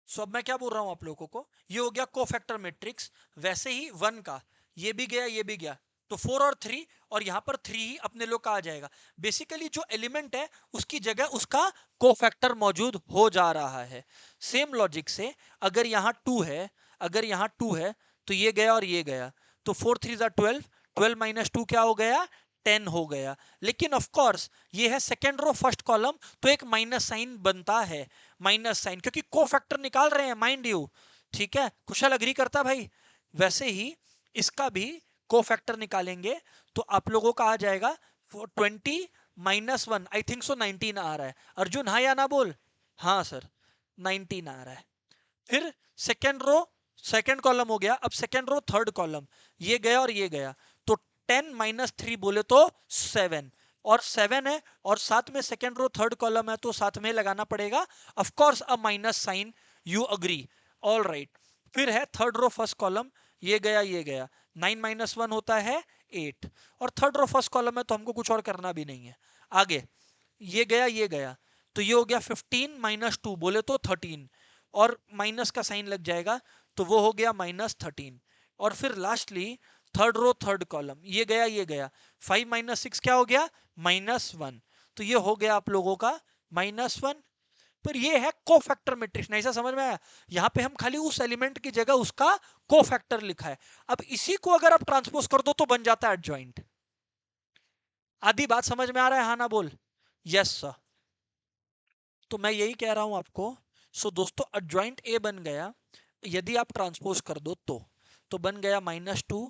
सो अब मैं क्या बोल रहा हूं आप लोगों को, ये हो गया कोफैक्टर मैट्रिक्स। वैसे ही 1 का ये भी गया ये भी गया, तो 4 और 3, और यहां पर 3 ही अपने लोग का आ जाएगा। बेसिकली जो एलिमेंट है उसकी जगह उसका कोफैक्टर मौजूद हो जा रहा है। सेम लॉजिक से अगर यहां 2 है, अगर यहां 2 है तो ये गया और ये गया, तो 4 3 जा 12, 12 माइनस 2 क्या हो गया? 10 हो गया। लेकिन ऑफ कोर्स ये है सेकेंड रो फर्स्ट कॉलम, तो एक माइनस साइन बनता है, माइनस साइन, क्योंकि कोफैक्टर निकाल रहे हैं माइंड यू। ठीक है, कुशल अग्री करता भाई? वैसे ही इसका भी कोफैक्टर निकालेंगे, तो आप लोगों का आ जाएगा 20 माइनस 1, आई थिंक सो 19 आ रहा है। अर्जुन हाँ या ना बोल? हाँ सर, 19 आ रहा है। फिर सेकेंड रो सेकेंड कॉलम हो गया, अब सेकेंड रो थर्ड कॉलम, ये गया और ये गया, तो 10 माइनस 3 बोले तो 7, और 7 है और साथ में सेकेंड रो थर्ड कॉलम है, तो साथ में लगाना पड़ेगा of course a minus sign. You agree? All right. फिर है थर्ड रो फर्स्ट कॉलम, ये गया ये गया, 9 माइनस 1 होता है 8, और थर्ड रो फर्स्ट कॉलम है तो हमको कुछ और करना भी नहीं है। आगे ये गया ये गया, तो ये हो गया 15 माइनस 2 बोले तो 13, और माइनस का साइन लग जाएगा, तो वो हो गया माइनस 13। और फिर lastly third row third column, ये गया ये गया, 5 माइनस 6 क्या हो गया? माइनस 1। तो ये हो गया आप लोगों का माइनस 1। पर ये है कोफैक्टर मैट्रिक्स, नहीं ऐसा समझ में आया? यहाँ पे हम खाली उस एलिमेंट की जगह उसका कोफैक्टर लिखा है। अब इसी को अगर आप ट्रांसपोज कर दो तो बन जाता है एडजॉइंट। आधी बात समझ में आ रहा है? हाँ ना बोल? Yes sir. तो मैं यही कह रहा हूं आपको। सो दोस्तों एडजॉइंट ए बन गया, यदि आप ट्रांसपोज कर दो तो बन गया -2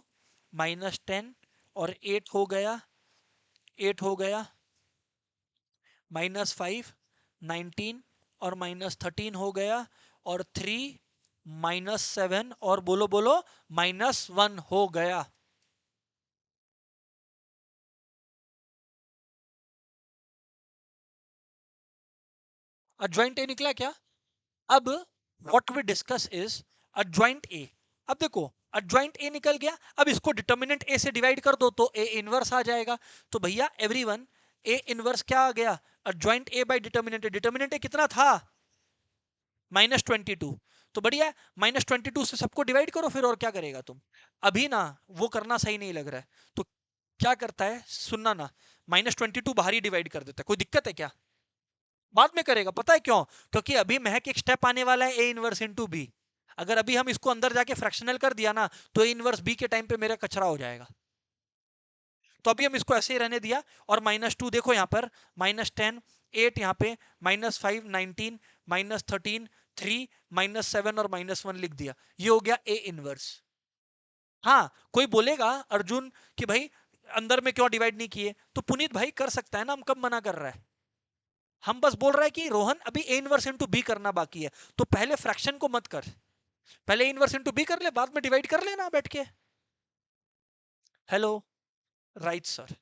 -10 और 8 हो गया, 8 हो गया -5 19 और -13 हो गया, और 3 -7 और बोलो बोलो -1 हो गया। एडजॉइंट ए निकला क्या? अब what we discuss is adjoint A. अब देखो एडजॉइंट ए निकल गया, अब इसको डिटर्मिनेंट ए से डिवाइड कर दो तो ए इनवर्स आ जाएगा। तो भैया एवरीवन ए इनवर्स क्या आ गया? Adjoint A by determinant A. Determinant A कितना था? -22। तो बढ़िया, -22 से सबको डिवाइड करो फिर, और क्या करेगा तुम? अभी ना वो करना सही नहीं लग रहा है, तो क्या करता है सुनना ना, -22 बाहर ही डिवाइड कर देता है। कोई दिक्कत है क्या? बाद में करेगा, पता है क्यों? क्योंकि अभी महक एक स्टेप आने वाला है ए इनवर्स इनटू बी। अगर अभी हम इसको अंदर जाके फ्रैक्शनल कर दिया ना, तो ए इनवर्स बी के टाइम पे मेरा कचरा हो जाएगा। तो अभी हम इसको ऐसे ही रहने दिया, और -2 देखो यहाँ पर, -10 8 यहाँ पे, -5 19 -13 3 -7 और -1 लिख दिया, ये हो गया ए इनवर्स। हाँ, कोई बोलेगा अर्जुन कि भाई अंदर में क्यों डिवाइड नहीं किए, तो पुनीत भाई कर सकता है ना, हम कब मना कर रहा है? हम बस बोल रहा है कि रोहन अभी ए इनवर्स इनटू बी करना बाकी है, तो पहले फ्रैक्शन को मत कर, पहले इनवर्स इनटू बी कर ले, बाद में डिवाइड कर लेना बैठ के। Hello, right sir.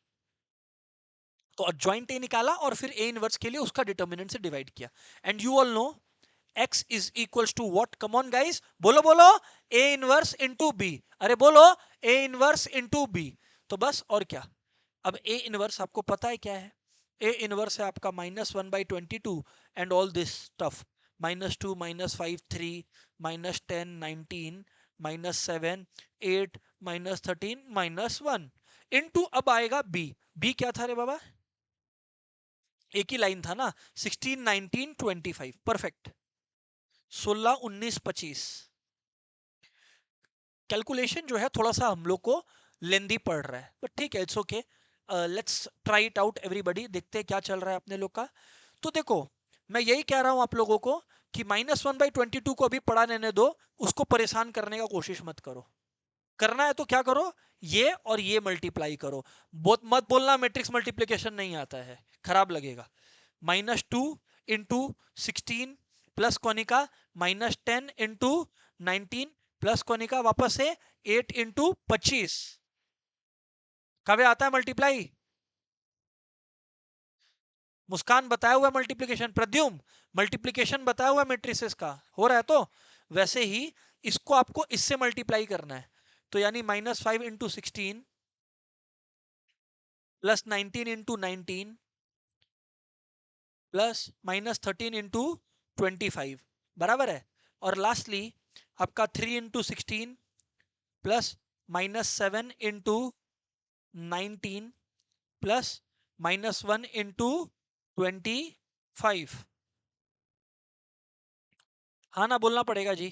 तो जॉइंट ए निकाला और फिर ए इनवर्स के लिए उसका डिटर्मिनेंट से डिवाइड किया, and you all know x is equals to what? come on guys, बोलो बोलो, a inverse into b। अरे बोलो, a inverse into b। तो बस और क्या, अब a inverse आपको पता है क्या है? a inverse है आपका -1/22 and all this stuff, -2 -5 3 -10 19 -7 8 -13 -1। Into अब आएगा बी। बी क्या था रे बाबा? एक ही लाइन था ना, 16 19 25। परफेक्ट। 16 19 25। कैलकुलेशन जो है थोड़ा सा हम लोग को लेंदी पड़ रहा है, बट ठीक है, it's okay. Let's try it out everybody, देखते हैं क्या चल रहा है अपने लोग का। तो देखो, मैं यही कह रहा हूं आप लोगों को कि -1/22 को अभी पढ़ा रहने दो, उसको परेशान करने का कोशिश मत करो। करना है तो क्या करो, ये और ये मल्टीप्लाई करो। बहुत मत बोलना मैट्रिक्स मल्टीप्लीकेशन नहीं आता है, खराब लगेगा। -2 × 16 प्लस कोनिका, -10 × 19 प्लस कोनिका, वापस से 8 × 25। कब आता है मल्टीप्लाई? मुस्कान बताया हुआ मल्टीप्लीकेशन, प्रद्युम मल्टीप्लीकेशन बताया हुआ मैट्रिसेस का हो रहा है। तो वैसे ही इसको आपको इससे मल्टीप्लाई करना है, तो यानी -5 × 16 प्लस 19 × 19 प्लस -13 × 25 बराबर है। और लास्टली आपका 3 × 16 प्लस -7 × 19 प्लस -1 × 25। हाँ ना बोलना पड़ेगा जी,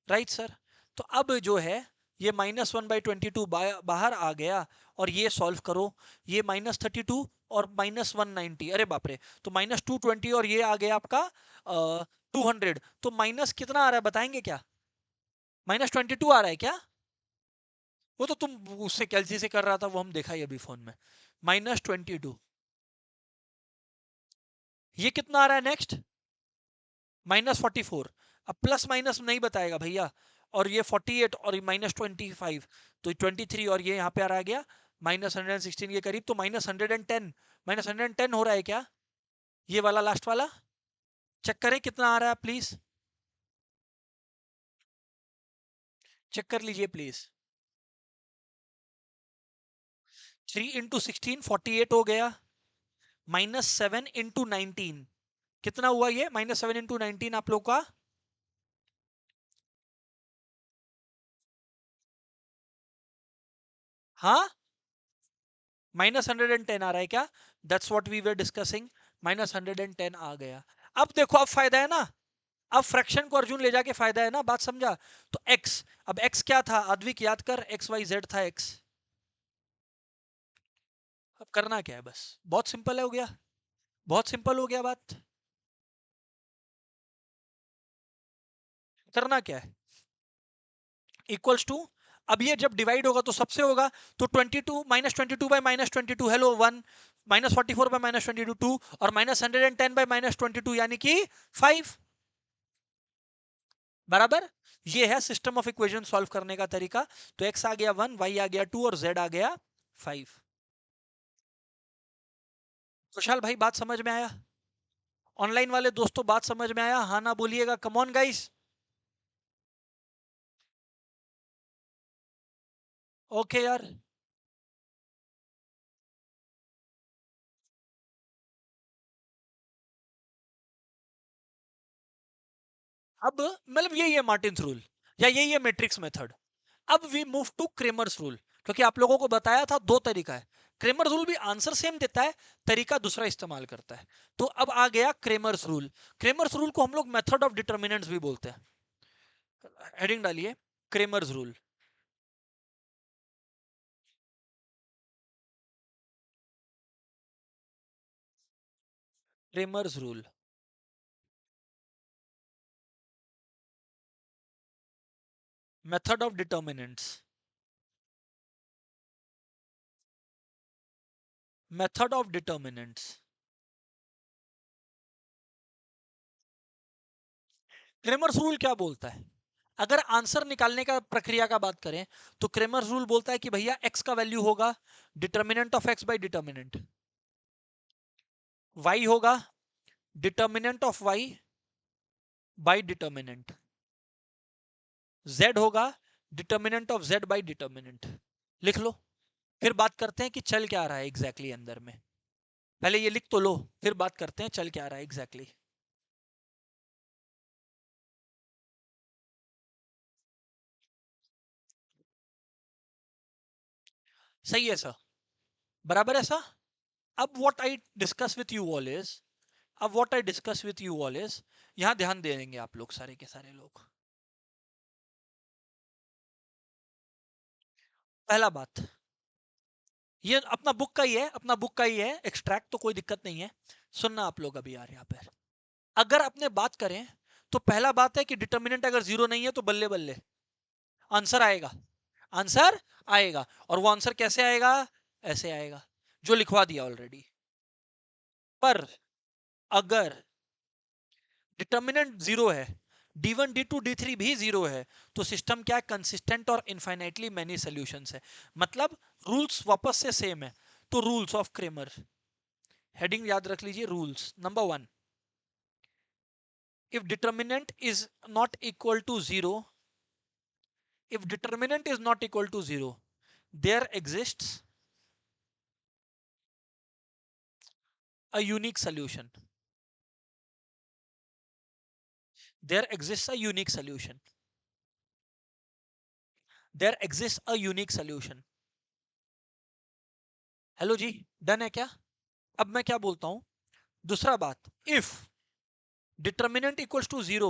राइट सर। तो अब जो है ये -1/22 बाहर आ गया, और ये सॉल्व करो। ये -32 और -190, अरे बाप रे, तो -220 और ये आ गया आपका 200। तो माइनस कितना आ रहा है बताएंगे क्या? -22 आ रहा है क्या? वो तो तुम उससे कैलसी से कर रहा था, वो हम देखा ही अभी फोन में। -22। ये कितना आ रहा है नेक्स्ट? -44। अब प्लस माइनस नहीं बताएगा भैया। और ये 48 और -25, तो 23, और ये यहाँ पे आ रहा गया -116 के करीब, तो -110। -110 हो रहा है क्या? ये वाला लास्ट वाला चेक करें कितना आ रहा है प्लीज, चेक कर लीजिए प्लीज। 3 × 16 48 हो गया, -7 × 19 कितना हुआ? ये -7 × 19 आप लोग का, हाँ -110 आ रहा है क्या? That's what we were discussing. -110 आ गया। अब देखो, अब फायदा है ना, अब फ्रैक्शन को अर्जुन ले जाके फायदा है ना, बात समझा? तो x, अब x क्या था आद्विक याद कर, XYZ था x। अब करना क्या है, बस बहुत सिंपल है, हो गया, बहुत सिंपल हो गया बात। करना क्या है, इक्वल्स टू, अब ये जब डिवाइड होगा तो सबसे होगा, तो 22 -22/-22, हेलो 1, -44/-22 2, और -110/-22 यानी कि 5। बराबर। ये है सिस्टम ऑफ इक्वेशन सॉल्व करने का तरीका। तो x आ गया 1, y आ गया 2 और z आ गया 5। खुशहाल भाई बात समझ में आया? ऑनलाइन वाले दोस्तों बात समझ में आया? हाँ ना बोलिएगा, कम ऑन गाइस। ओके यार। अब मतलब यही है मार्टिन्स रूल, या यही है मैट्रिक्स मेथड। अब we move to Cramer's rule, क्योंकि आप लोगों को बताया था दो तरीका है। क्रेमर्स रूल भी आंसर सेम देता है, तरीका दूसरा इस्तेमाल करता है। तो अब आ गया क्रेमर्स रूल। क्रेमर्स रूल को हम लोग मेथड ऑफ डिटर्मिनेंट्स भी बोलते हैं। हेडिंग डालिए, Cramer's rule. Cramer's rule, method of determinants, method of determinants. Cramer's rule क्या बोलता है? अगर आंसर निकालने का प्रक्रिया का बात करें, तो क्रेमर्स रूल बोलता है कि भैया x का वैल्यू होगा determinant of x bye determinant, y होगा determinant of y bye determinant, z होगा determinant of z bye determinant. लिख लो, फिर बात करते हैं कि चल क्या रहा है एग्जैक्टली exactly अंदर में। पहले ये लिख तो लो, फिर बात करते हैं चल क्या रहा है एग्जैक्टली exactly। सही है सर। बराबर ऐसा। अब what I discuss with you all is अब what I discuss with you all is यहां ध्यान देंगे आप लोग, सारे के सारे लोग। पहला बात, ये अपना बुक का ही है, अपना बुक का ही है एक्सट्रैक्ट, तो कोई दिक्कत नहीं है। सुनना आप लोग अभी यार, यहाँ पे अगर अपने बात करें तो पहला बात है कि डिटर्मिनेंट अगर जीरो नहीं है तो बल्ले बल्ले आंसर आएगा, आंसर आएगा। और वो आंसर कैसे आएगा? ऐसे आएगा, जो लिखवा दिया ऑलरेडी। पर अगर डिटर्मिनेंट जीरो है, D1 D2 D3 भी जीरो है, तो सिस्टम क्या है? कंसिस्टेंट और इनफाइनाइटली मेनी सॉल्यूशंस है। मतलब रूल्स वापस से सेम है। तो रूल्स ऑफ क्रेमर, हेडिंग याद रख लीजिए। Rules number one, if determinant is not equal to zero, if determinant is not equal to zero, there exists a unique solution. There exists a unique solution. There exists a unique solution. Hello जी, done है क्या? अब मैं क्या बोलता हूं, दूसरा बात, if determinant equals to zero,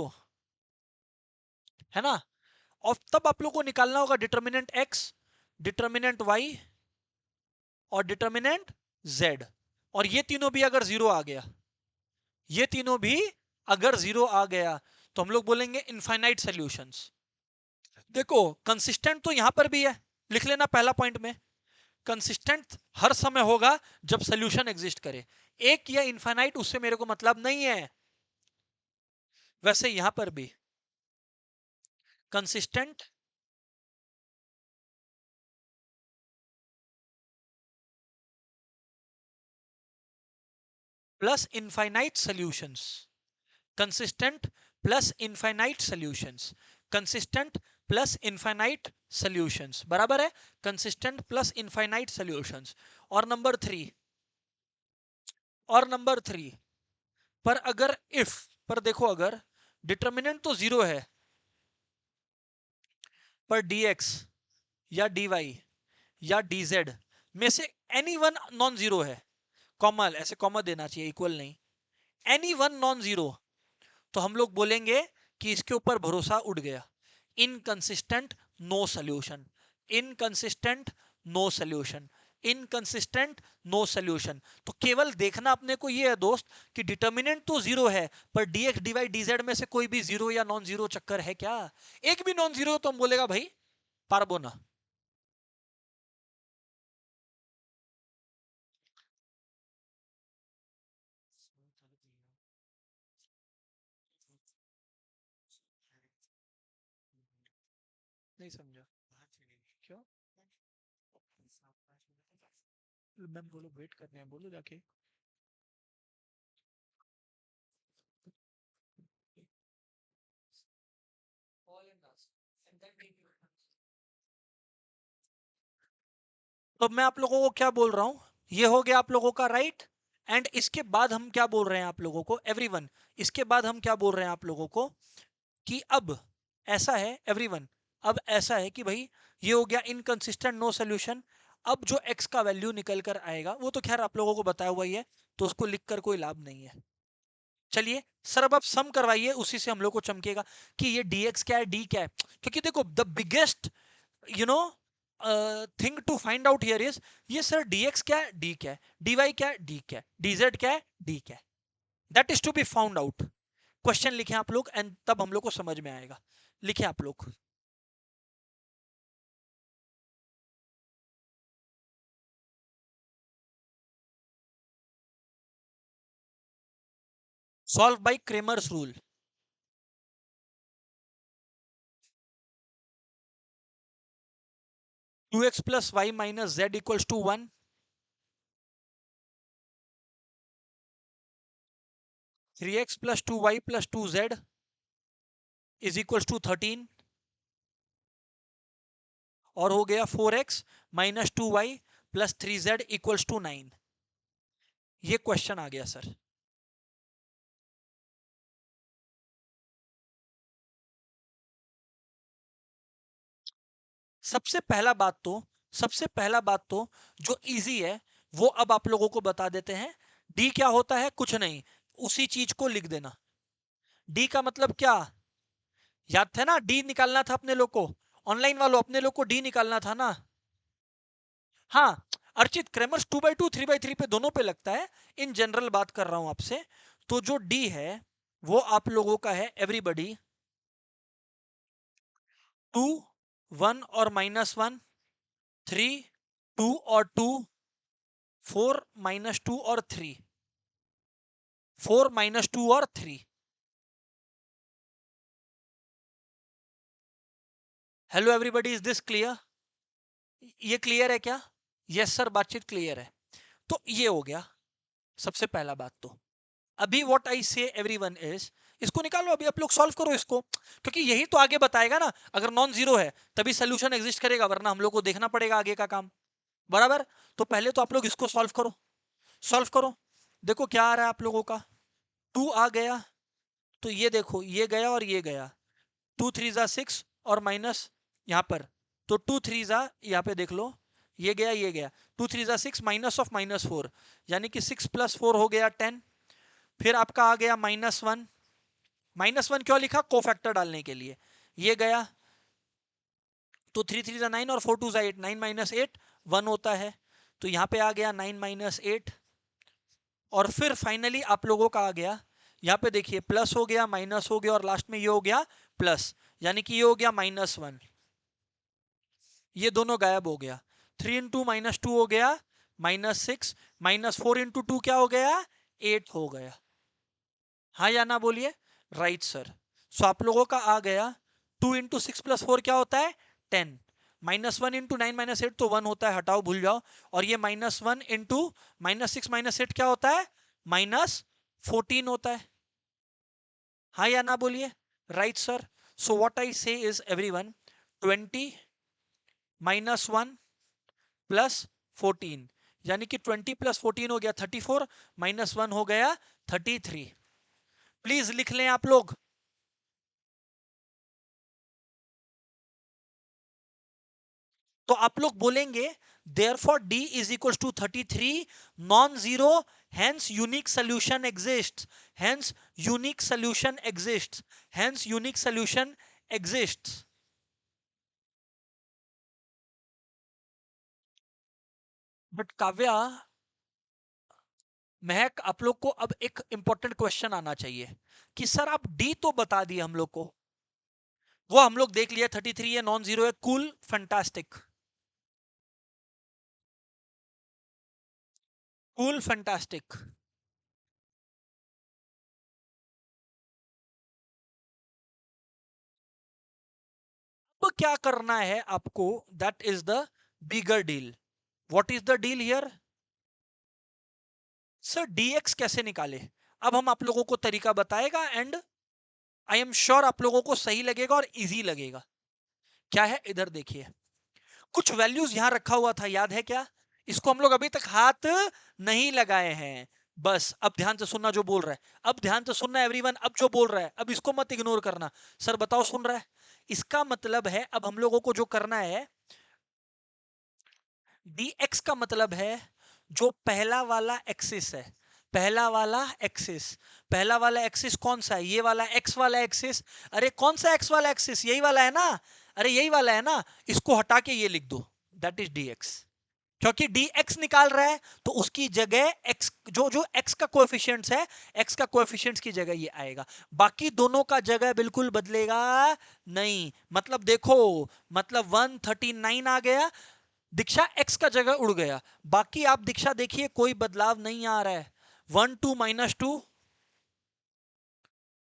है ना, और तब आप लोग को निकालना होगा डिटर्मिनेंट एक्स, डिटर्मिनेंट वाई और डिटर्मिनेंट जेड। और ये तीनों भी अगर जीरो आ गया, ये तीनों भी अगर जीरो आ गया, तो हम लोग बोलेंगे इनफाइनाइट सॉल्यूशंस। देखो कंसिस्टेंट तो यहां पर भी है, लिख लेना पहला पॉइंट में। कंसिस्टेंट हर समय होगा जब सॉल्यूशन एग्जिस्ट करे। एक या इनफाइनाइट उससे मेरे को मतलब नहीं है। वैसे यहां पर भी consistent plus infinite solutions, consistent plus infinite solutions, consistent plus infinite solutions, बराबर है। Consistent plus infinite solutions. और नंबर थ्री, और नंबर थ्री, पर अगर इफ, पर देखो अगर डिटर्मिनेंट तो जीरो है, पर dx या dy या dz में से एनी वन नॉन जीरो है, कॉमा ऐसे कॉमा देना चाहिए, इक्वल नहीं, एनी वन नॉन जीरो, तो हम लोग बोलेंगे कि इसके ऊपर भरोसा उड़ गया। Inconsistent, no solution. Inconsistent, no solution. Inconsistent, no solution. तो केवल देखना अपने को ये है दोस्त कि डिटर्मिनेंट तो जीरो है, पर dx dy dz में से कोई भी जीरो या नॉन जीरो चक्कर है क्या? एक भी नॉन जीरो तो हम बोलेगा भाई पारबो ना। नहीं समझा क्यों? मैम बोलो वेट करने हैं, बोलो जाके। तो मैं आप लोगों को क्या बोल रहा हूं, ये हो गया आप लोगों का राइट। एंड इसके बाद हम क्या बोल रहे हैं आप लोगों को, एवरीवन, इसके बाद हम क्या बोल रहे हैं आप लोगों को कि अब ऐसा है एवरीवन, अब ऐसा है कि भाई ये हो गया इनकंसिस्टेंट नो सोल्यूशन। अब जो x का वैल्यू निकल कर आएगा वो तो खैर आप लोगों को बताया हुआ ही है, तो उसको लिखकर कोई लाभ नहीं है। चलिए सर, अब आप सम करवाइए, उसी से हम लोग को चमकेगा कि ये dx क्या है, d क्या है। क्योंकि देखो the biggest you know thing to find out here is, ये सर dx क्या है, d क्या है, dy क्या है, d क्या है, dz क्या है, d क्या है, that is to be found out. Question लिखे आप लोग एंड तब हम लोग को समझ में आएगा। लिखे आप लोग, solve by Cramer's rule. 2x plus Y minus Z equals to 1, 3x plus 2y plus 2z is equals to 13, और हो गया 4x minus 2y plus 3z equals to 9। ये क्वेश्चन आ गया सर। सबसे पहला बात तो, सबसे पहला बात तो जो इजी है, वो अब आप लोगों को बता देते हैं। डी क्या होता है? कुछ नहीं, उसी चीज को लिख देना। डी का मतलब क्या? याद था ना, डी निकालना था अपने लोग को, ऑनलाइन वालों अपने लोग को डी निकालना था ना। हाँ, अर्चित क्रेमर्स 2/2 3/3 पे दोनों पे लगता है, इन जनरल बात कर रहा हूं आपसे। तो जो डी है वो आप लोगों का है एवरीबडी 2 1 और -1 3 2 और 2 4 -2 और 3 4 -2 और 3। Hello everybody, is this clear? ये क्लियर है क्या? यस सर, बातचीत क्लियर है। तो ये हो गया सबसे पहला बात। तो अभी व्हाट आई से एवरीवन इज, इसको निकालो, अभी आप लोग सॉल्व करो इसको, क्योंकि यही तो आगे बताएगा ना। अगर नॉन जीरो है तभी सोल्यूशन एग्जिस्ट करेगा, वरना हम लोग को देखना पड़ेगा आगे का काम, बराबर। तो पहले तो आप लोग इसको सॉल्व करो, सॉल्व करो। देखो क्या आ रहा है आप लोगों का, 2 आ गया, तो ये देखो ये गया और ये गया, 2 3 जा 6 और माइनस यहाँ पर, तो 2 3 जा, यहाँ पे देख लो, ये गया ये गया, 2 3 जा 6 माइनस ऑफ -4, यानी कि 6 + 4 हो गया 10। फिर आपका आ गया -1, -1 क्यों लिखा? कोफैक्टर डालने के लिए। ये गया, तो 3 3 जा 9 और 4 2 जा 8, 9 - 8 1 होता है, तो यहाँ पे आ गया 9 - 8। और फिर फाइनली आप लोगों का आ गया, यहाँ पे देखिए प्लस हो गया, माइनस हो गया और लास्ट में ये हो गया प्लस, यानी कि ये हो गया -1, ये दोनों गायब हो गया। 3 × -2 हो गया -6, -4 × 2 क्या हो गया? 8 हो गया। हाँ या ना बोलिए? Right sir. सो आप लोगों का आ गया 2 × 6 + 4 क्या होता है? 10। -1 × 9 - 8 तो 1 होता है, हटाओ भूल जाओ। और ये -1 × -6 - 8 क्या होता है? -14 होता है। हाँ या ना बोलिए? Right sir. So what I say is everyone, 20 -1 + 14, यानी कि 20 + 14 हो गया 34, -1 हो गया 33। प्लीज लिख लें आप लोग। तो आप लोग बोलेंगे therefore d is equals to 33 non-zero, hence unique solution exists, hence unique solution exists, hence unique solution exists। But Kavya, महक, आप लोग को अब एक इंपॉर्टेंट क्वेश्चन आना चाहिए कि सर आप डी तो बता दिए हम लोग को, वो हम लोग देख लिया 33 है, नॉन जीरो है, कूल, फैंटास्टिक, कूल फैंटास्टिक। अब क्या करना है आपको? That is the bigger deal. What is the deal here? Sir dx कैसे निकाले? अब हम आप लोगों को तरीका बताएगा, एंड आई एम श्योर आप लोगों को सही लगेगा और इजी लगेगा। क्या है इधर देखिए, कुछ वैल्यूज यहां रखा हुआ था, याद है क्या? इसको हम लोग अभी तक हाथ नहीं लगाए हैं। बस अब ध्यान से सुनना जो बोल रहा है, अब ध्यान से सुनना एवरीवन, अब जो बोल रहा है अब इसको मत इग्नोर करना। सर बताओ सुन रहा है? इसका मतलब है अब हम लोगों को जो करना है, dx का मतलब है जो पहला वाला एक्सिस है, पहला वाला एक्सिस, पहला वाला एक्सिस कौन सा है? ये वाला x वाला एक्सिस। अरे कौन सा x वाला एक्सिस? यही वाला है ना? अरे यही वाला है ना? इसको हटा के ये लिख दो, दैट इज dx। क्योंकि dx निकाल रहा है तो उसकी जगह x, जो जो x का कोएफिशिएंट्स है, x का कोएफिशिएंट्स की जगह ये आएगा। बाकी दोनों का जगह बिल्कुल बदलेगा नहीं। मतलब देखो, मतलब 139 आ गया, दीक्षा x का जगह उड़ गया। बाकी आप दीक्षा देखिए कोई बदलाव नहीं आ रहा है। 1 2 -2,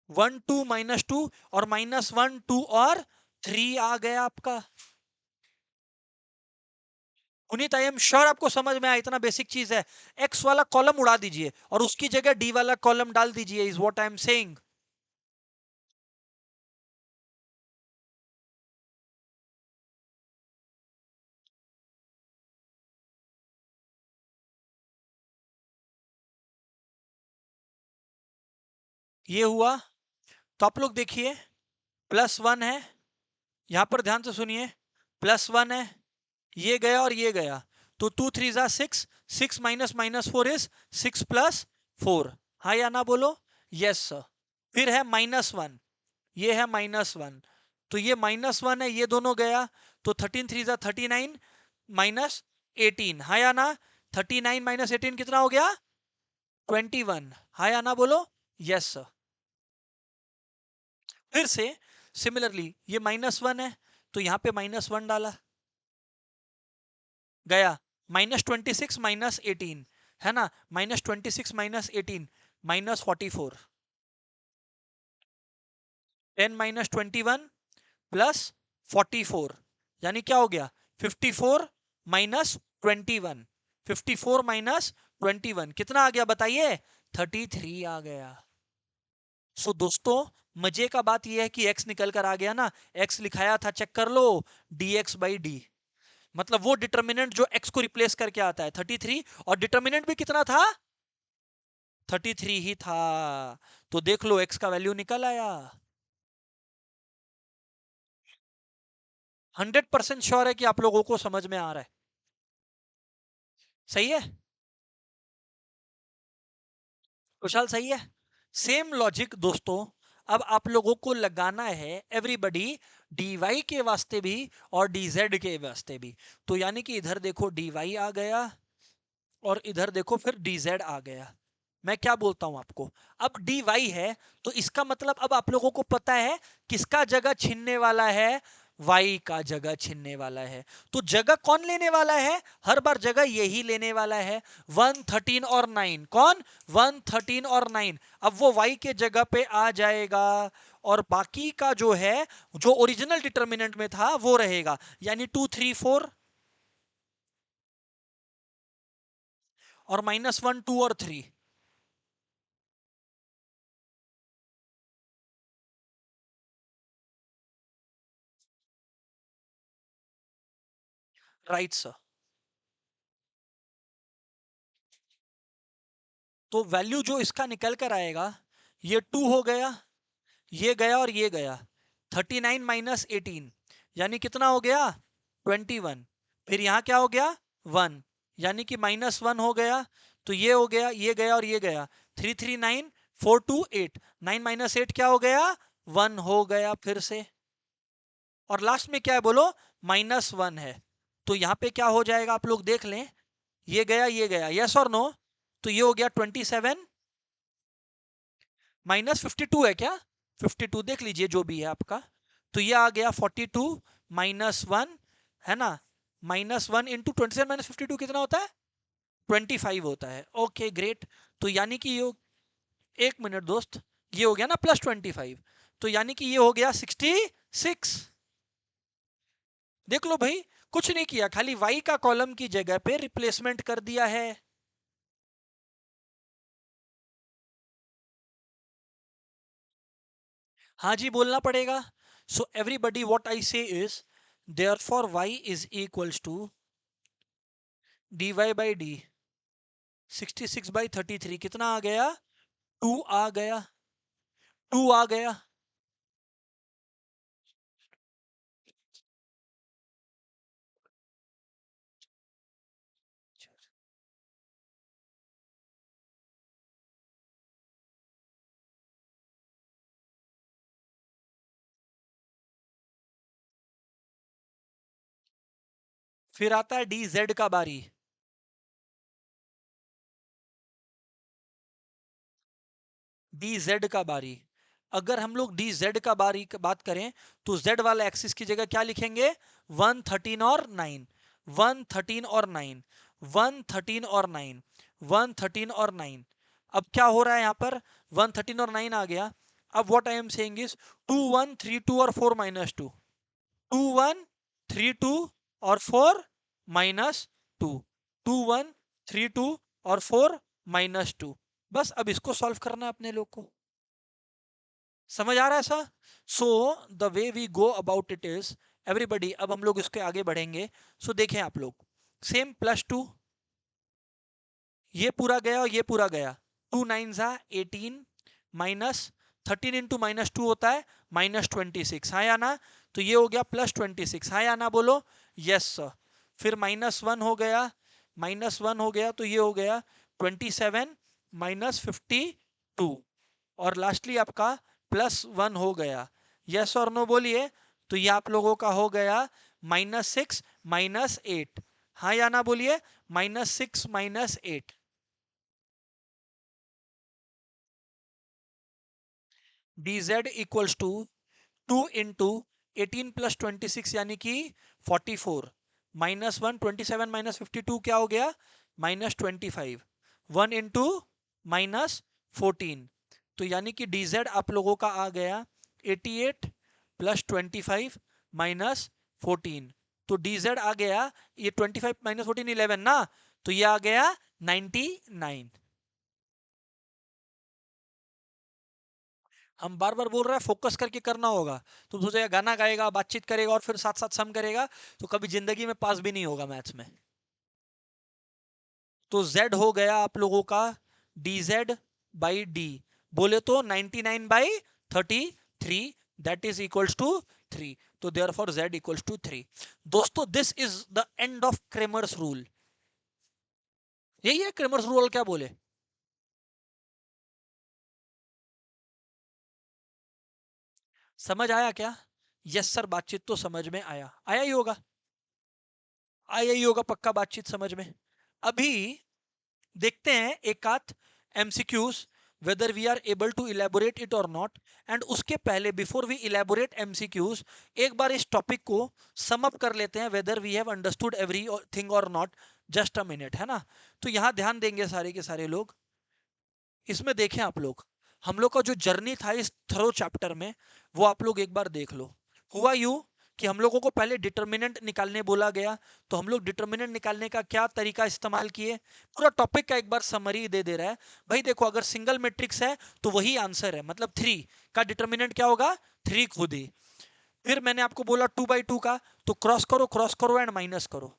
1 2 -2 और -1 2 और 3 आ गया आपका। पुनीत, आई एम श्योर आपको समझ में आया, इतना बेसिक चीज है। x वाला कॉलम उड़ा दीजिए और उसकी जगह d वाला कॉलम डाल दीजिए, is what I am saying. ये हुआ। तो आप लोग देखिए, +1 है, यहां पर ध्यान से सुनिए, +1 है, ये गया और ये गया, तो 2 3 जा 6, 6 माइनस माइनस 4 इज 6 प्लस 4। हाँ या ना बोलो? Yes sir. फिर है -1, ये है -1, तो ये -1 है, ये दोनों गया, तो 13 3 जा 39 माइनस 18। हाँ या ना? 39 माइनस 18 कितना हो गया? 21। हाँ या ना बोलो? Yes sir. फिर से सिमिलरली ये -1 है, तो यहां पे -1 डाला, गया, -26 माइनस 18, है ना, -26 माइनस 18 -44, 10 माइनस 21 प्लस 44, यानी क्या हो गया? 54 माइनस 21, 54 माइनस 21 कितना आ गया बताइए? 33 आ गया। सो दोस्तों, मजे का बात यह है कि x निकल कर आ गया ना, x लिखाया था, चेक कर लो, dx बाई डी, मतलब वो डिटर्मिनेंट जो x को रिप्लेस करके आता है 33, और डिटर्मिनेंट भी कितना था? 33 ही था। तो देख लो x का वैल्यू निकल आया। 100% श्योर है कि आप लोगों को समझ में आ रहा है? सही है कुशाल? सही है। सेम लॉजिक दोस्तों, अब आप लोगों को लगाना है एवरीबडी, dy के वास्ते भी और dz के वास्ते भी। तो यानी कि इधर देखो dy आ गया, और इधर देखो फिर dz आ गया। मैं क्या बोलता हूं आपको, अब dy है, तो इसका मतलब अब आप लोगों को पता है किसका जगह छीनने वाला है? y का जगह छीनने वाला है। तो जगह कौन लेने वाला है? हर बार जगह यही लेने वाला है। 1 13 और 9, कौन? 1 13 और 9, अब वो y के जगह पे आ जाएगा, और बाकी का जो है, जो ओरिजिनल डिटर्मिनेंट में था वो रहेगा, यानी 2 3 4 और -1 2 और 3। Right sir. तो वैल्यू जो इसका निकल कर आएगा, ये 2 हो गया, ये गया और ये गया, 39 माइनस 18, यानी कितना हो गया? 21। फिर यहां क्या हो गया? 1, यानी कि -1 हो गया, तो ये हो गया, ये गया और ये गया, 3 3 9 4 2 8, 9 माइनस 8 क्या हो गया? 1 हो गया फिर से, और लास्ट में क्या है बोलो? -1 है। तो यहां पे क्या हो जाएगा आप लोग देख लें, ये गया ये गया, यस और नो? तो ये हो गया 27 -52 है क्या? 52 देख लीजिए जो भी है आपका। तो ये आ गया 42 -1, है ना, -1 इंटू 27 माइनस 52 कितना होता है? 25 होता है। Okay great. तो यानी कि ये, एक मिनट दोस्त, ये हो गया ना +25, तो यानी कि ये हो गया 66। देख लो भाई, कुछ नहीं किया, खाली y का कॉलम की जगह पे रिप्लेसमेंट कर दिया है। हाँ जी बोलना पड़ेगा। So everybody what I say is, therefore y is equals to dy by D, 66/33 कितना आ गया? 2 आ गया, 2 आ गया। फिर आता है dz का बारी। dz का बारी, अगर हम लोग dz का बारी की बात करें, तो z वाला एक्सिस की जगह क्या लिखेंगे? 1 13 और 9, 1 13 और 9, 1 13 और 9, 1 13 और 9। अब क्या हो रहा है यहाँ पर? 1 13 और 9 आ गया। अब what I am saying is 2 1 3 2 और 4 -2, 2 1 3 2 और 4 -2, 2 1 3 2 और 4 -2। बस अब इसको सॉल्व करना है अपने लोग को। समझ आ रहा है ऐसा? So the way we go about it is, everybody, अब हम लोग इसके आगे बढ़ेंगे। सो देखें आप लोग, सेम +2, ये पूरा गया और ये पूरा गया, 2 9 जा 18, -13 इंटू -2 होता है -26, हाँ या ना? तो ये हो गया +26, हाँ या ना बोलो? Yes sir. फिर -1 हो गया, -1 हो गया तो ये हो गया 27 -52 और लास्टली आपका +1 हो गया। यस और नो बोलिए। तो ये आप लोगों का हो गया -6 -8। हाँ या ना बोलिए। -6 -8। dz इक्वल्स टू 2 इंटू 18 + 26 यानी कि 44 -1 27 -52 क्या हो गया -25 1 इंटू -14 तो यानी कि dz आप लोगों का आ गया 88 + 25 -14 तो dz आ गया ये 25 -14 11 ना तो ये आ गया 99। हम बार बार बोल रहे हैं फोकस करके करना होगा। तुम सोचेगा गाना गाएगा बातचीत करेगा और फिर साथ साथ सम करेगा तो कभी जिंदगी में पास भी नहीं होगा मैथ्स में। तो z हो गया आप लोगों का dz बाई डी बोले तो 99 by 33 that is equals to 3 तो देयरफॉर z इक्वल्स टू 3। दोस्तों this is the end of Cramer's rule. यही है क्रेमर्स रूल क्या बोले। समझ आया क्या। यस सर बातचीत तो समझ में आया आया ही होगा। आया ही होगा पक्का बातचीत समझ में। अभी देखते हैं एक आध MCQs whether we are able to elaborate it और नॉट। एंड उसके पहले बिफोर वी इलेबोरेट एमसीक्यूज एक बार इस टॉपिक को सम अप कर लेते हैं whether we have understood everything और नॉट। जस्ट अ मिनट है ना। तो यहां ध्यान देंगे सारे के सारे लोग। इसमें देखें आप लोग हम लोग का जो जर्नी था इस थरो चैप्टर में वो आप लोग एक बार देख लो। हुआ यूं कि हम लोगों को पहले डिटर्मिनेंट निकालने बोला गया तो हम लोग डिटर्मिनेंट निकालने का क्या तरीका इस्तेमाल किए पूरा टॉपिक का एक बार समरी दे रहा है। भाई देखो अगर सिंगल मैट्रिक्स है तो वही आंसर है मतलब 3 का डिटर्मिनेंट क्या होगा 3 खुद ही। फिर मैंने आपको बोला 2/2 का तो क्रॉस करो एंड माइनस करो।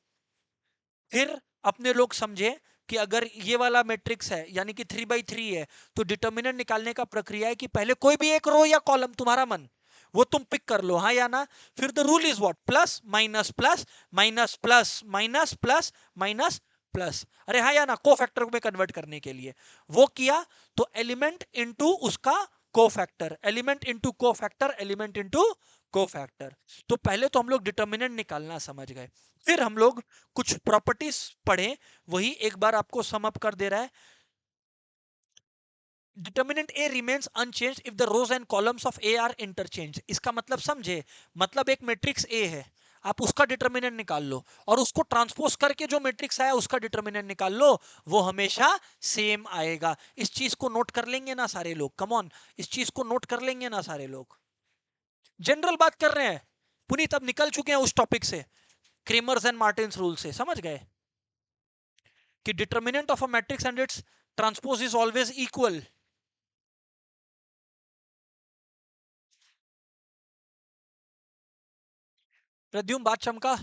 फिर अपने लोग समझे कि अगर ये वाला मैट्रिक्स है यानी कि 3/3 है तो डिटर्मिनेंट निकालने का प्रक्रिया है कि पहले कोई भी एक रो या कॉलम तुम्हारा मन वो तुम पिक कर लो हाँ या ना। फिर the rule is what plus minus plus minus plus minus plus minus plus अरे हाँ या ना को फैक्टर में कन्वर्ट करने के लिए वो किया। तो एलिमेंट इनटू उसका को फैक्टर एलिमेंट इनटू को फैक्टर एलिमेंट इनटू को फैक्टर। तो पहले तो हम लोग डिटर्मिनेंट निकालना समझ गए। फिर हम लोग कुछ प्रॉपर्टीज पढ़े वही एक बार आपको सम अप कर दे रहा है। Determinant A remains unchanged if the rows and columns of A are interchange. इसका मतलब समझे मतलब एक मैट्रिक्स ए है आप उसका डिटर्मिनेंट निकाल लो और उसको ट्रांसपोज करके जो मैट्रिक्स आया उसका डिटर्मिनेंट निकाल लो वो हमेशा सेम आएगा। इस चीज को नोट कर लेंगे ना सारे लोग कम ऑन इस चीज को नोट कर लेंगे ना सारे लोग। जनरल बात कर रहे हैं पुनीत अब निकल चुके हैं उस टॉपिक से क्रेमर्स एंड मार्टिन्स रूल से समझ गए कि determinant of a matrix and it's transpose is always equal. Pradyum बात चमका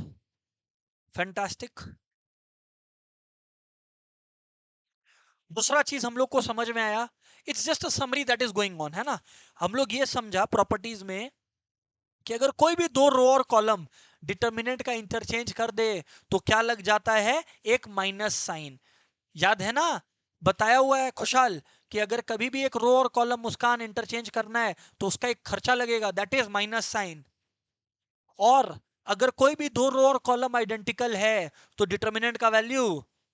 फैंटास्टिक। दूसरा चीज हम लोग को समझ में आया it's just a summary that is going on है ना। हम लोग ये समझा प्रॉपर्टीज में कि अगर कोई भी दो रो और कॉलम डिटर्मिनेंट का इंटरचेंज कर दे तो क्या लग जाता है एक माइनस साइन। याद है ना बताया हुआ है खुशहाल कि अगर कभी भी एक रो और कॉलम मुस्कान इंटरचेंज करना है तो उसका एक खर्चा लगेगा दैट इज माइनस साइन। और अगर कोई भी दो रो और कॉलम आइडेंटिकल है तो डिटर्मिनेंट का वैल्यू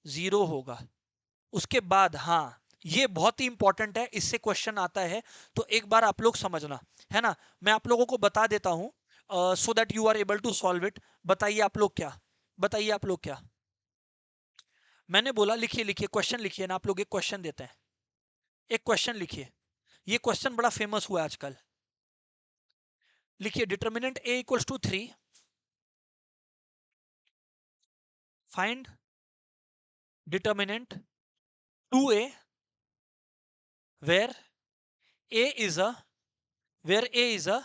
0 होगा। उसके बाद हाँ ये बहुत ही इंपॉर्टेंट है इससे क्वेश्चन आता है तो एक बार आप लोग समझना है ना। मैं आप लोगों को बता देता हूं so that you are able to solve it. बताइए आप लोग क्या बताइए आप लोग क्या। मैंने बोला लिखिए लिखिए क्वेश्चन लिखिए ना आप लोग एक क्वेश्चन देते हैं। एक क्वेश्चन लिखिए ये क्वेश्चन बड़ा फेमस हुआ है आजकल। लिखिए determinant A equals to 3 find determinant 2a where a is a where a is a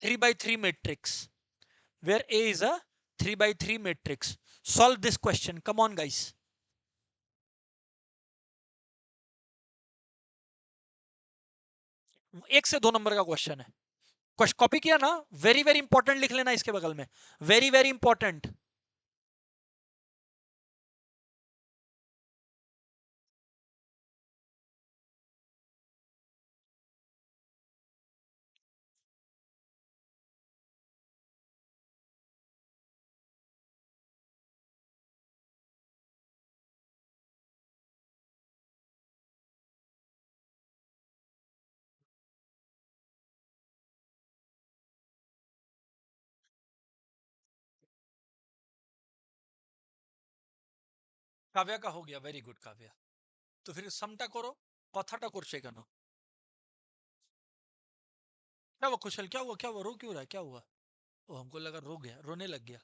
3 by 3 matrix where a is a 3 by 3 matrix। solve this question come on guys। 1 से 2 number का question है। Copy किया ना very very important लिख लेना इसके बगल में वेरी वेरी इंपॉर्टेंट। काव्या का हो गया, वेरी गुड काव्या। तो फिर समटा करो, कथाटा করছে কেন? क्या हुआ कुशल, क्या हुआ, क्या हुआ, रो क्यों रहा है, क्या हुआ? ओ हमको लगा रो गया, रोने लग गया।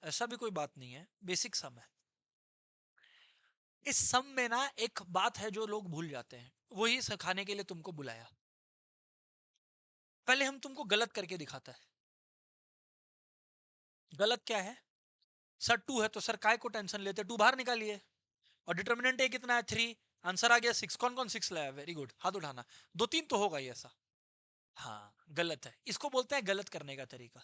ऐसा भी कोई बात नहीं है, बेसिक सम है। इस सम में ना एक बात है जो लोग भूल जाते हैं, वही सिखाने के लिए तुमको बुलाया। पहले हम तुमको गलत करके दिखाता है। गलत क्या है? सर टू है तो सर काय को टेंशन लेते, टू बाहर निकालिए। और डिटर्मिनेंट ए कितना है, थ्री। आंसर आ गया सिक्स। कौन कौन सिक्स लाया? वेरी गुड, हाथ उठाना। दो तीन तो होगा ही ऐसा। हाँ गलत है, इसको बोलते हैं गलत करने का तरीका।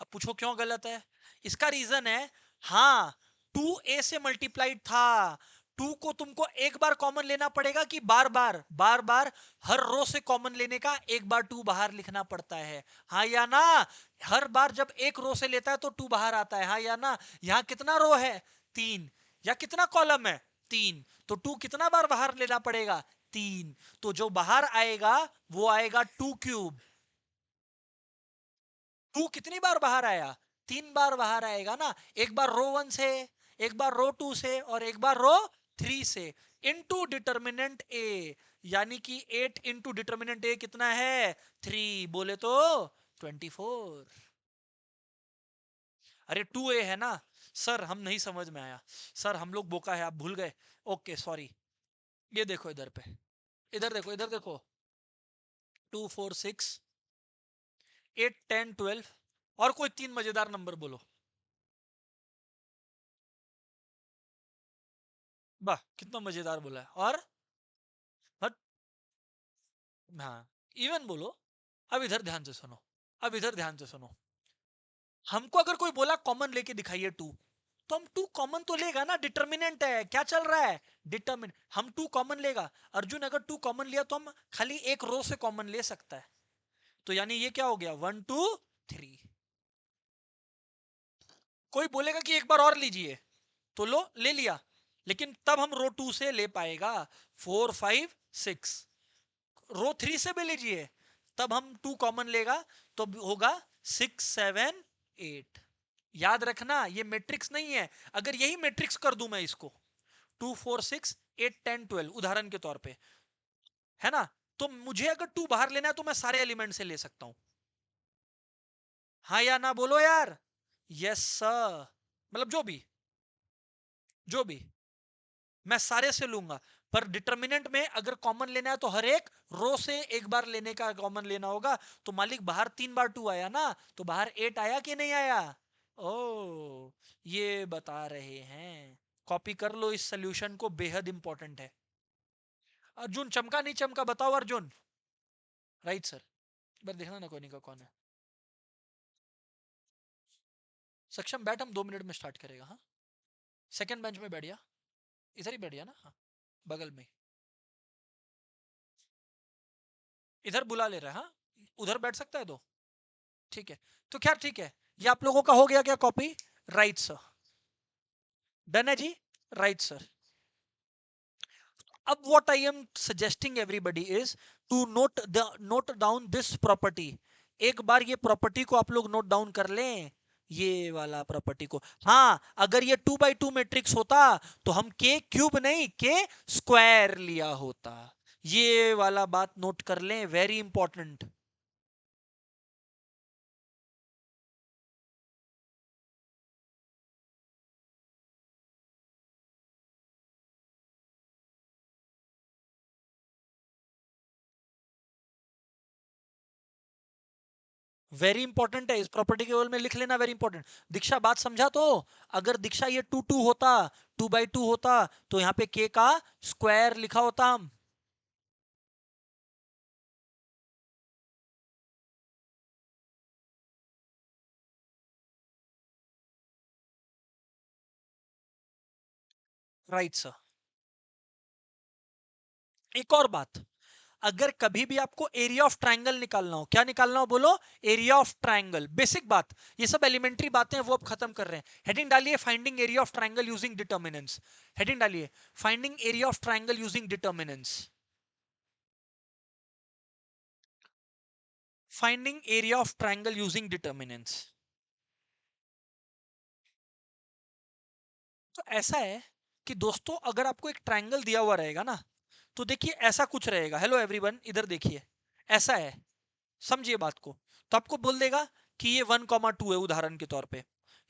अब पूछो क्यों गलत है? इसका रीजन है, हाँ, टू ए से मल्टीप्लाइड था। टू को तुमको एक बार कॉमन लेना पड़ेगा कि बार बार बार बार हर रो से कॉमन लेने का एक बार टू बाहर लिखना पड़ता है, हाँ या ना? हर बार जब एक रो से लेता है तो टू बाहर आता है, हाँ या ना? यहाँ कितना रो है? तीन। या कितना कॉलम है? तीन। तो टू कितना बार बाहर लेना पड़ेगा? तीन। तो जो बाहर आएगा वो आएगा टू क्यूब। टू कितनी बार बाहर आया? तीन बार बाहर आएगा ना। एक बार रो वन से, एक बार रो टू से, और एक बार रो थ्री से। इनटू डिटर्मिनेंट ए, यानी कि एट इंटू डिटर्मिनेंट ए कितना है? थ्री। बोले तो 24। अरे टू ए है ना। सर हम नहीं समझ में आया, सर हम लोग बोका है, आप भूल गए। Okay sorry. ये देखो इधर पे, इधर देखो, इधर देखो। 2 4 6 8 10 12। और कोई तीन मजेदार नंबर बोलो। वाह कितना मजेदार बोला है। और हट, हाँ, इवन बोलो। अब इधर ध्यान से सुनो, अब इधर ध्यान से सुनो। हमको अगर कोई बोला कॉमन लेके दिखाइए टू, तो हम टू कॉमन तो लेगा ना, डिटर्मिनेंट है, क्या चल रहा है? डिटर्मिन, हम टू कॉमन लेगा। अर्जुन अगर टू कॉमन लिया तो हम खाली एक रो से कॉमन ले सकता है। तो यानी ये क्या हो गया, 1 2 3। कोई बोलेगा कि एक बार और लीजिए, तो लो ले लिया, लेकिन तब हम रो टू से ले पाएगा। 4 5 6। रो थ्री से भी लीजिए, तब हम टू कॉमन लेगा, तो होगा 6 7 8। याद रखना ये मैट्रिक्स नहीं है। अगर यही मैट्रिक्स कर दूं मैं इसको, 2 4 6 8 10 12 उदाहरण के तौर पे, है ना? तो मुझे अगर टू बाहर लेना है तो मैं सारे एलिमेंट से ले सकता हूं, हाँ या ना बोलो यार? Yes sir. मतलब जो भी मैं सारे से लूंगा। पर डिटर्मिनेंट में अगर कॉमन लेना है तो हर एक रो से एक बार लेने का कॉमन लेना होगा। तो मालिक बाहर तीन बार टू आया ना, तो बाहर एट आया कि नहीं आया? ओ, ये बता रहे हैं। कॉपी कर लो इस सोल्यूशन को, बेहद इंपॉर्टेंट है। अर्जुन चमका नहीं चमका बताओ अर्जुन। Right sir. बस देखना ना कोई नहीं का कौन है। सक्षम बैठ, हम 2 मिनट में स्टार्ट करेगा, हाँ। सेकंड बेंच में बैठ जा, इधर ही बैठ जा ना, हाँ, बगल में। इधर बुला ले रहा है, हाँ, उधर बैठ सकता है तो ठीक है। तो क्या ठीक है, ये आप लोगों का हो गया क्या कॉपी? Right sir. डन है जी। Right sir. अब what I am suggesting everybody is to note down this property. एक बार ये प्रॉपर्टी को आप लोग नोट डाउन कर लें, ये वाला प्रॉपर्टी को। हाँ, अगर ये 2 by 2 मैट्रिक्स होता तो हम के क्यूब नहीं के स्क्वायर लिया होता। ये वाला बात नोट कर लें, वेरी इंपॉर्टेंट। वेरी इंपॉर्टेंट है, इस प्रॉपर्टी के में लिख लेना, वेरी इंपॉर्टेंट। दीक्षा बात समझा तो? अगर दीक्षा ये 2 2 होता, 2 by 2 होता, तो यहाँ पे के का स्क्वायर लिखा होता हम। Right sir. एक और बात, अगर कभी भी आपको एरिया ऑफ ट्रायंगल निकालना हो, क्या निकालना हो बोलो? Area of triangle. बेसिक बात, ये सब एलिमेंट्री बातें हैं वो अब खत्म कर रहे हैं। हेडिंग डालिए finding area of triangle using determinants. Heading डालिए finding area of triangle using determinants. Finding area of triangle using determinants. तो ऐसा है कि दोस्तों अगर आपको एक ट्रायंगल दिया हुआ रहेगा ना, तो देखिए ऐसा कुछ रहेगा। हेलो एवरीवन, इधर देखिए, ऐसा है, समझिए बात को। तो आपको बोल देगा कि ये 1,2 है उदाहरण के तौर पे,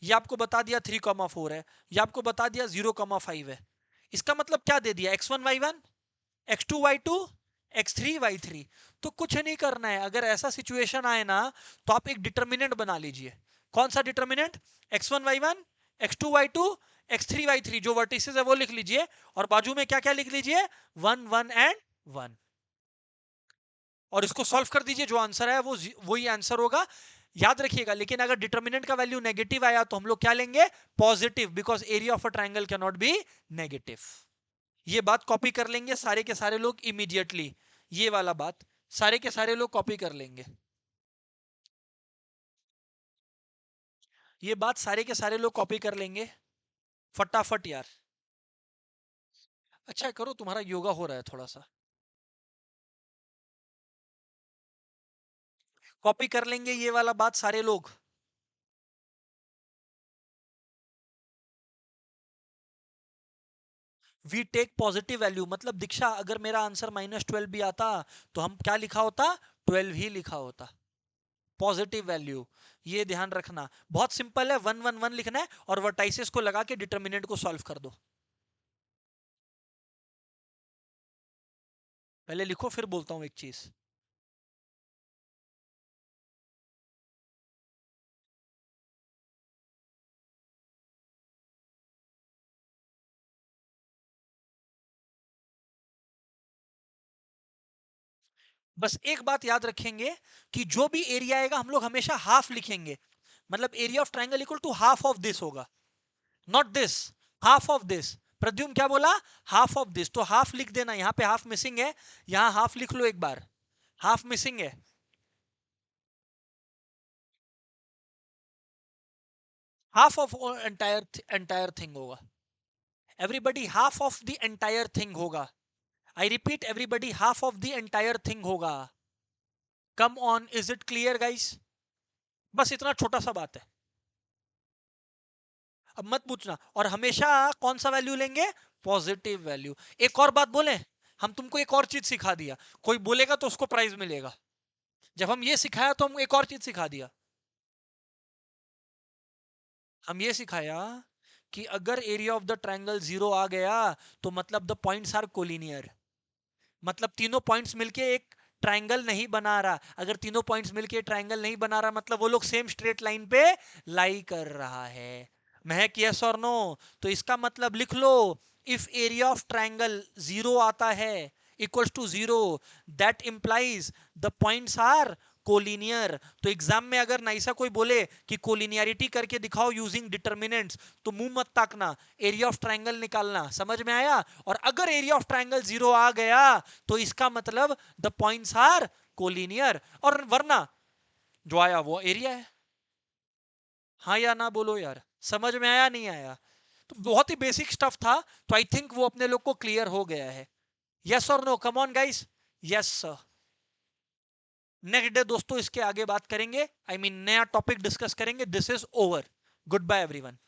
ये आपको बता दिया 3,4 है, ये आपको बता दिया 0,5 है। इसका मतलब क्या दे दिया, x1 y1, x2 y2, x3 y3। तो कुछ नहीं करना है, अगर ऐसा सिचुएशन आए ना तो आप एक डिटर्मिनेंट बना लीजिए। कौन सा determinant, x1 y1, x2 y2, x3 y3, जो वर्टिसेस है वो लिख लीजिए, और बाजू में क्या क्या लिख लीजिए, 1 1 एंड 1, और इसको सॉल्व कर दीजिए। जो आंसर है वो वही आंसर होगा, याद रखिएगा। लेकिन अगर डिटर्मिनेंट का वैल्यू नेगेटिव आया तो हम लोग क्या लेंगे, positive, because area of a triangle can not be negative. ये बात कॉपी कर लेंगे सारे के सारे लोग इमीडिएटली, ये वाला बात सारे के सारे लोग कॉपी कर लेंगे, ये बात सारे के सारे लोग कॉपी कर लेंगे फटाफट यार। अच्छा करो, तुम्हारा योगा हो रहा है थोड़ा सा, कॉपी कर लेंगे ये वाला बात सारे लोग। वी टेक पॉजिटिव वैल्यू, मतलब दीक्षा अगर मेरा आंसर -12 भी आता तो हम क्या लिखा होता, 12 ही लिखा होता, पॉजिटिव वैल्यू। ये ध्यान रखना, बहुत सिंपल है, 1 1 1 लिखना है और वर्टाइसिस को लगा के डिटर्मिनेंट को सॉल्व कर दो। पहले लिखो फिर बोलता हूं एक चीज। बस एक बात याद रखेंगे कि जो भी एरिया आएगा हम लोग हमेशा हाफ लिखेंगे, मतलब area of triangle equal to half of this होगा, not this, half of this. Pradyumna क्या बोला, हाफ ऑफ दिस, तो हाफ लिख देना, यहां पे हाफ मिसिंग है, यहां हाफ लिख लो एक बार, हाफ मिसिंग है। हाफ ऑफ एंटायर थिंग होगा, everybody half of the entire thing होगा। I repeat, everybody half of the entire thing होगा। Come on, is it clear guys? बस इतना छोटा सा बात है, अब मत पूछना। और हमेशा कौन सा वैल्यू लेंगे, पॉजिटिव वैल्यू। एक और बात बोले, हम तुमको एक और चीज सिखा दिया, कोई बोलेगा तो उसको प्राइज मिलेगा। जब हम ये सिखाया तो हम एक और चीज सिखा दिया, हम ये सिखाया कि अगर एरिया ऑफ द ट्रायंगल 0 आ गया तो मतलब द पॉइंट्स आर कोलिनियर, मतलब तीनों पॉइंट्स मिलके एक ट्रायंगल नहीं बना रहा। अगर तीनों पॉइंट्स मिलके ट्रायंगल नहीं बना रहा मतलब वो लोग सेम स्ट्रेट लाइन पे लाई कर रहा है। महक यस और नो, तो इसका मतलब लिख लो, इफ एरिया ऑफ ट्रायंगल 0 आता है equals to 0, that implies the points are collinear. तो एग्जाम में अगर नाइसा कोई बोले कि कोलिनियरिटी करके दिखाओ यूजिंग डिटर्मिनेंट्स, तो मुंह मत ताकना, एरिया ऑफ ट्रायंगल निकालना, समझ में आया? और अगर एरिया ऑफ ट्रायंगल 0 आ गया तो इसका मतलब द पॉइंट्स आर कोलिनियर, और वरना जो आया वो एरिया है। हाँ या ना बोलो यार, समझ में आया नहीं आया? तो बहुत ही बेसिक स्टफ था, तो आई थिंक वो अपने लोग को क्लियर हो गया है। यस और no, come on guys, yes sir. Next day दोस्तों इसके आगे बात करेंगे, आई मीन नया टॉपिक डिस्कस करेंगे। This is over, goodbye everyone.